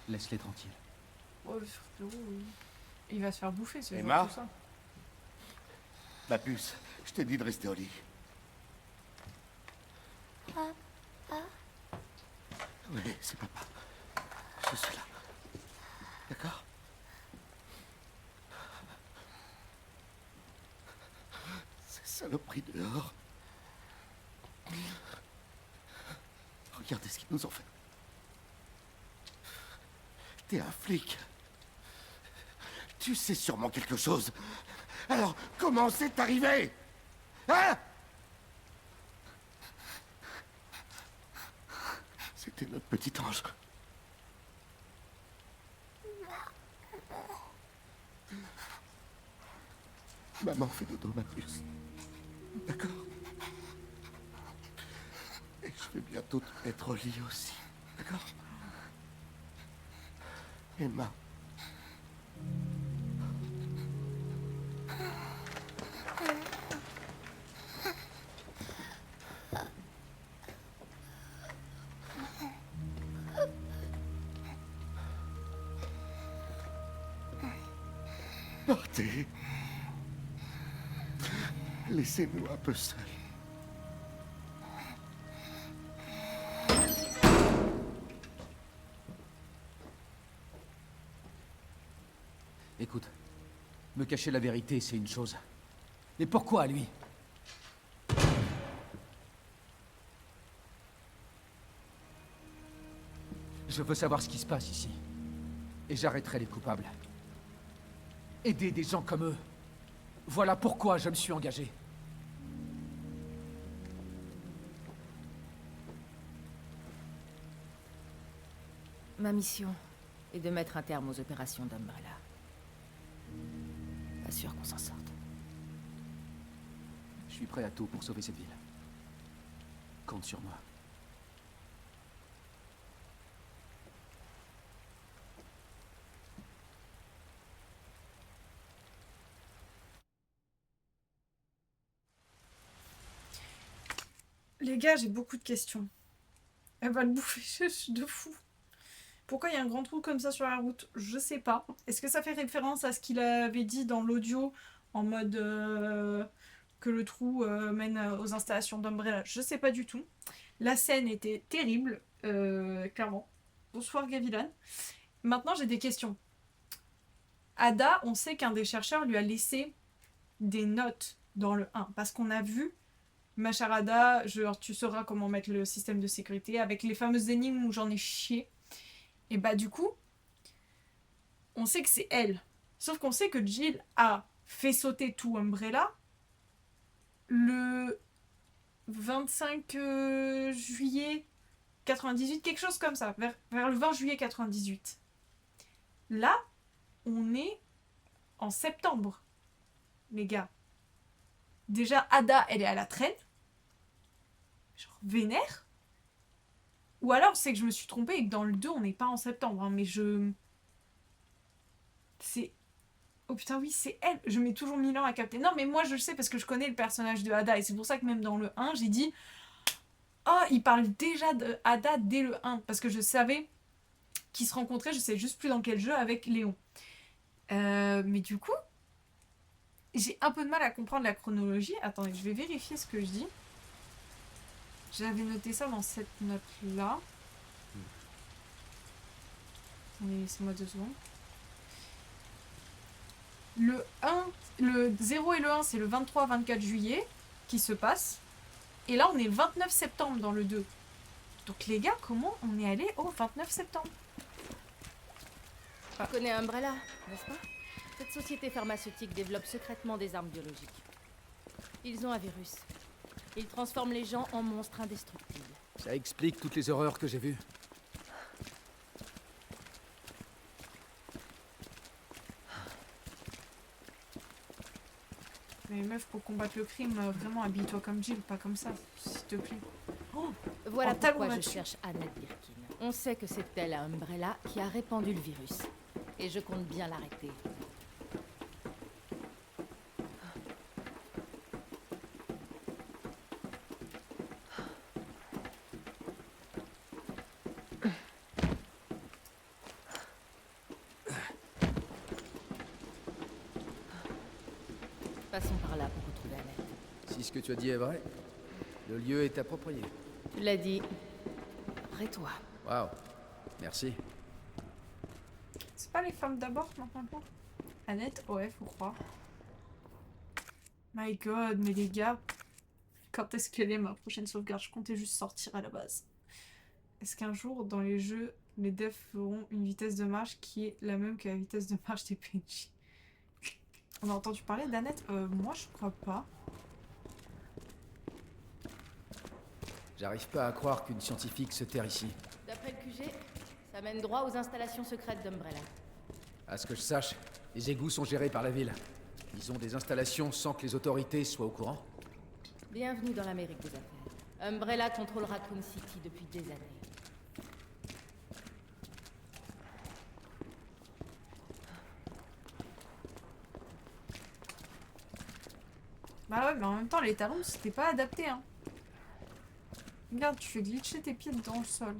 Speaker 2: Laisse-les tranquilles.
Speaker 1: Oh, frérot, il va se faire bouffer, ce
Speaker 7: Emma?
Speaker 1: genre, tout ça.
Speaker 7: Ma puce, je t'ai dit de rester au lit. Oui, c'est papa. Je suis là. D'accord? Ces saloperies dehors. Regardez ce qu'ils nous ont fait. T'es un flic. Tu sais sûrement quelque chose. Alors, comment c'est arrivé? Hein? C'était notre petit ange. Maman fait dodo, ma puce. D'accord? Et je vais bientôt te mettre au lit aussi. D'accord? Emma. Partez. Laissez-nous un peu seuls.
Speaker 2: Écoute, me cacher la vérité, c'est une chose. Mais pourquoi lui? Je veux savoir ce qui se passe ici. Et j'arrêterai les coupables. Aider des gens comme eux. Voilà pourquoi je me suis engagé.
Speaker 6: Ma mission est de mettre un terme aux opérations d'Umbrella. Pas sûr qu'on s'en sorte.
Speaker 2: Je suis prêt à tout pour sauver cette ville. Compte sur moi.
Speaker 1: Les gars, j'ai beaucoup de questions. Elle va le bouffer de fou. Pourquoi il y a un grand trou comme ça sur la route? Je sais pas. Est-ce que ça fait référence à ce qu'il avait dit dans l'audio en mode que le trou mène aux installations d'Umbrella? Je sais pas du tout. La scène était terrible, clairement. Bonsoir Gavilan. Maintenant j'ai des questions. Ada, on sait qu'un des chercheurs lui a laissé des notes dans le 1 parce qu'on a vu ma chère Ada, genre, tu sauras comment mettre le système de sécurité avec les fameuses énigmes où j'en ai chié. Et bah du coup, on sait que c'est elle. Sauf qu'on sait que Jill a fait sauter tout Umbrella le 25 juillet 98, quelque chose comme ça, vers le 20 juillet 98. Là, on est en septembre, les gars. Déjà, Ada, elle est à la traîne. Genre, vénère. Ou alors, c'est que je me suis trompée et que dans le 2, on n'est pas en septembre. Hein, mais je... C'est... Oh putain, oui, c'est elle. Je mets toujours 1000 ans à capter. Non, mais moi, je le sais parce que je connais le personnage de Ada. Et c'est pour ça que même dans le 1, j'ai dit... Oh, il parle déjà de Ada dès le 1. Parce que je savais qu'ils se rencontraient. Je sais juste plus dans quel jeu avec Léon. Mais du coup... J'ai un peu de mal à comprendre la chronologie. Attendez, je vais vérifier ce que je dis. J'avais noté ça dans cette note-là. Attendez, laissez-moi 2 secondes. Le 0 et le 1, c'est le 23-24 juillet qui se passe. Et là, on est le 29 septembre dans le 2. Donc les gars, comment on est allé au 29 septembre?
Speaker 6: Tu connais Umbrella, n'est-ce pas? Cette société pharmaceutique développe secrètement des armes biologiques. Ils ont un virus. Ils transforment les gens en monstres indestructibles.
Speaker 2: Ça explique toutes les horreurs que j'ai vues.
Speaker 1: Mais meuf, pour combattre le crime, vraiment habille-toi comme Jill, pas comme ça, s'il te plaît. Oh,
Speaker 6: Voilà
Speaker 1: en talon
Speaker 6: pourquoi je
Speaker 1: là-dessus.
Speaker 6: cherche Annette Birkin. On sait que c'est elle à Umbrella qui a répandu le virus. Et je compte bien l'arrêter. Passons par là pour retrouver Annette.
Speaker 2: Si ce que tu as dit est vrai, le lieu est approprié.
Speaker 6: Tu l'as dit. Après toi.
Speaker 2: Waouh. Merci.
Speaker 1: C'est pas les femmes d'abord, maintenant? Annette, ouais, faut croire. My god, mais les gars, quand est-ce qu'elle est ma prochaine sauvegarde? Je comptais juste sortir à la base. Est-ce qu'un jour, dans les jeux, les devs feront une vitesse de marche qui est la même que la vitesse de marche des PNJ? On a entendu parler d'Annette? Moi, je crois pas.
Speaker 2: J'arrive pas à croire qu'une scientifique se terre ici.
Speaker 6: D'après le QG, ça mène droit aux installations secrètes d'Umbrella.
Speaker 2: À ce que je sache, les égouts sont gérés par la ville. Ils ont des installations sans que les autorités soient au courant.
Speaker 6: Bienvenue dans l'Amérique des affaires. Umbrella contrôle Raccoon City depuis des années.
Speaker 1: Bah ouais, mais en même temps, les talons, c'était pas adapté, hein. Regarde, tu fais glitcher tes pieds dans le sol.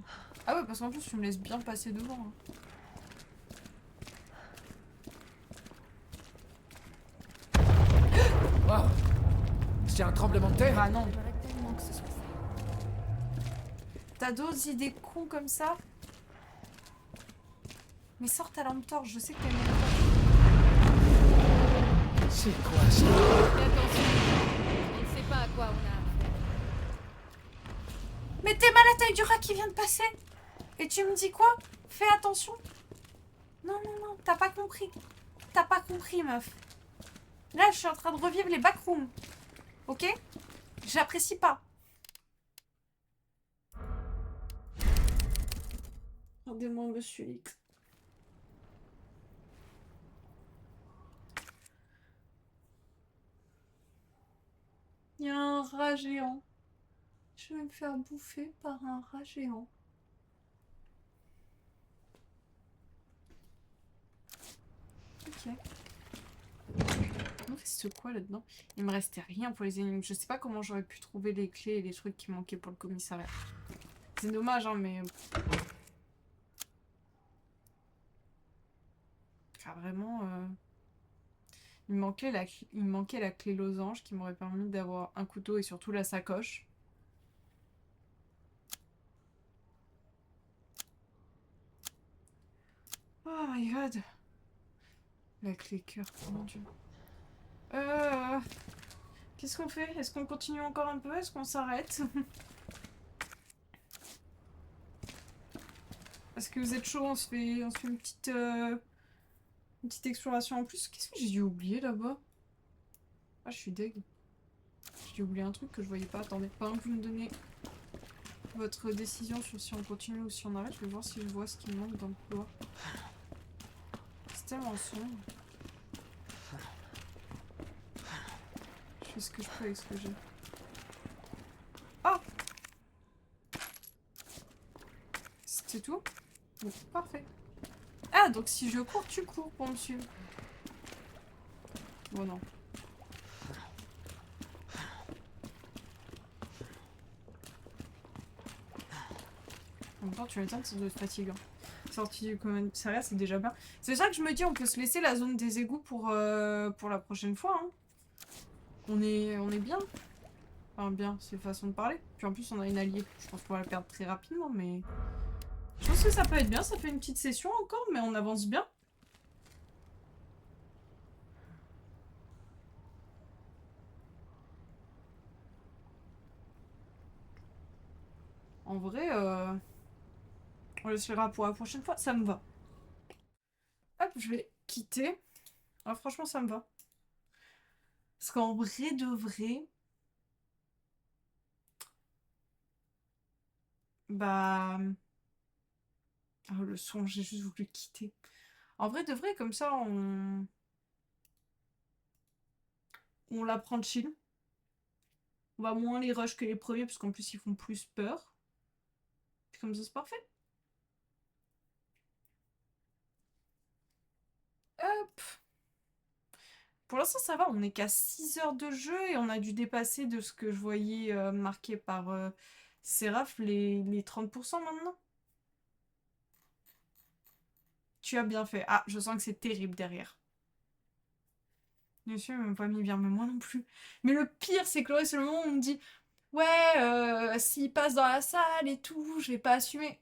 Speaker 1: Ah ouais, parce qu'en plus, tu me laisses bien passer devant. Hein.
Speaker 2: Waouh. C'est un tremblement de terre?
Speaker 1: Bah non.
Speaker 6: J'aimerais tellement que ce soit ça.
Speaker 1: T'as d'autres idées cons comme ça? Mais sors ta lampe torche, je sais que t'aimes bien.
Speaker 2: C'est quoi ça?
Speaker 6: Fais attention. On ne sait pas à quoi on a affaire.
Speaker 1: Mais t'es mal à la taille du rat qui vient de passer. Et tu me dis quoi? Fais attention. Non, non, non, t'as pas compris. t'as pas compris, meuf. Là, je suis en train de revivre les backrooms. Ok? J'apprécie pas. Regardez-moi, monsieur X. Il y a un rat géant. Je vais me faire bouffer par un rat géant. Ok. Il me reste quoi là-dedans? Il me restait rien pour les énigmes. Je sais pas comment j'aurais pu trouver les clés et les trucs qui manquaient pour le commissariat. C'est dommage, hein, mais... Car vraiment... il me manquait la clé losange qui m'aurait permis d'avoir un couteau et surtout la sacoche. Oh my god. La clé cœur, mon dieu. Qu'est-ce qu'on fait? Est-ce qu'on continue encore un peu? Est-ce qu'on s'arrête? Est-ce que vous êtes chaud? On se fait une petite exploration en plus. Qu'est-ce que j'ai dû oublier là-bas? Ah, je suis deg. J'ai dû oublier un truc que je voyais pas. Attendez, pendant que vous me donnez votre décision sur si on continue ou si on arrête, je vais voir si je vois ce qui me manque dans le couloir. C'est tellement sombre. Je fais ce que je peux avec ce que j'ai. Oh! C'était tout? Bon, parfait. Ah, donc si je cours, tu cours pour me suivre. Bon, non. En même temps, tu m'étonnes, ça doit être fatigant. Sortie du commissariat, c'est déjà bien. C'est ça que je me dis, on peut se laisser la zone des égouts pour la prochaine fois. Hein. On est bien. Enfin, bien, c'est façon de parler. Puis en plus, on a une alliée. Je pense qu'on va la perdre très rapidement, mais... Je pense que ça peut être bien. Ça fait une petite session encore, mais on avance bien. En vrai, on le fera pour la prochaine fois. Ça me va. Hop, je vais quitter. Ah, franchement, ça me va. Parce qu'en vrai de vrai... Bah... Oh, le son, j'ai juste voulu quitter. En vrai de vrai, comme ça, on la prend chill. On va moins les rush que les premiers, parce qu'en plus, ils font plus peur. Puis comme ça, c'est parfait. Hop. Pour l'instant, ça va. On est qu'à 6 heures de jeu et on a dû dépasser de ce que je voyais marqué par Séraph les 30% maintenant. Tu as bien fait. Ah, je sens que c'est terrible derrière. Bien sûr, ils m'ont pas mis bien, mais moi non plus. Mais le pire, c'est que là, c'est le moment où on me dit ouais, s'il passe dans la salle et tout, je vais pas assumer.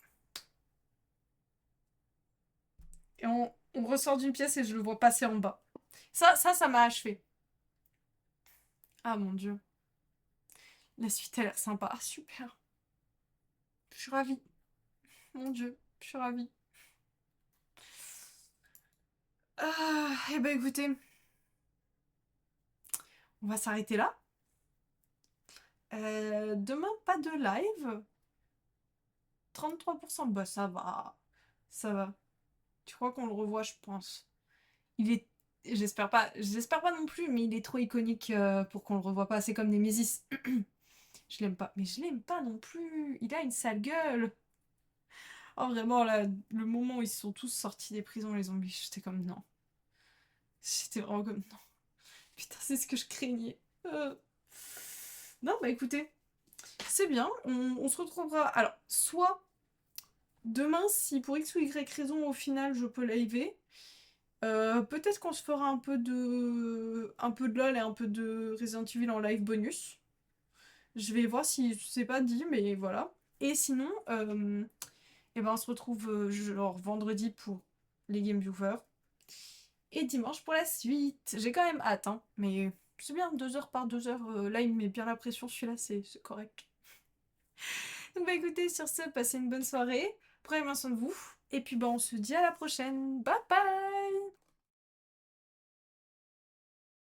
Speaker 1: Et on ressort d'une pièce et je le vois passer en bas. Ça m'a achevé. Ah mon dieu. La suite a l'air sympa. Ah, super. Je suis ravie. Mon dieu, je suis ravie. Ah, eh ben écoutez, on va s'arrêter là. Demain, pas de live. 33%, bah ça va. Ça va. Tu crois qu'on le revoit, je pense. Il est... J'espère pas non plus, mais il est trop iconique pour qu'on le revoie pas. C'est comme Nemesis. Je l'aime pas. Mais je l'aime pas non plus. Il a une sale gueule. Oh vraiment, là, le moment où ils sont tous sortis des prisons, les zombies, j'étais comme non. J'étais vraiment comme non. Putain, c'est ce que je craignais. Non, bah écoutez, c'est bien. On se retrouvera. Alors, soit demain, si pour X ou Y raison, au final, je peux liver. Peut-être qu'on se fera un peu de LOL et un peu de Resident Evil en live bonus. Je vais voir si c'est pas dit, mais voilà. Et sinon, eh ben on se retrouve genre vendredi pour les Game Viewers. Et dimanche pour la suite. J'ai quand même hâte, hein, mais c'est bien, 2 heures par 2 heures. Là, il me met bien la pression, celui-là, c'est correct. Donc bah écoutez, sur ce, passez une bonne soirée. Prenez bien soin de vous. Et puis bah on se dit à la prochaine. Bye bye!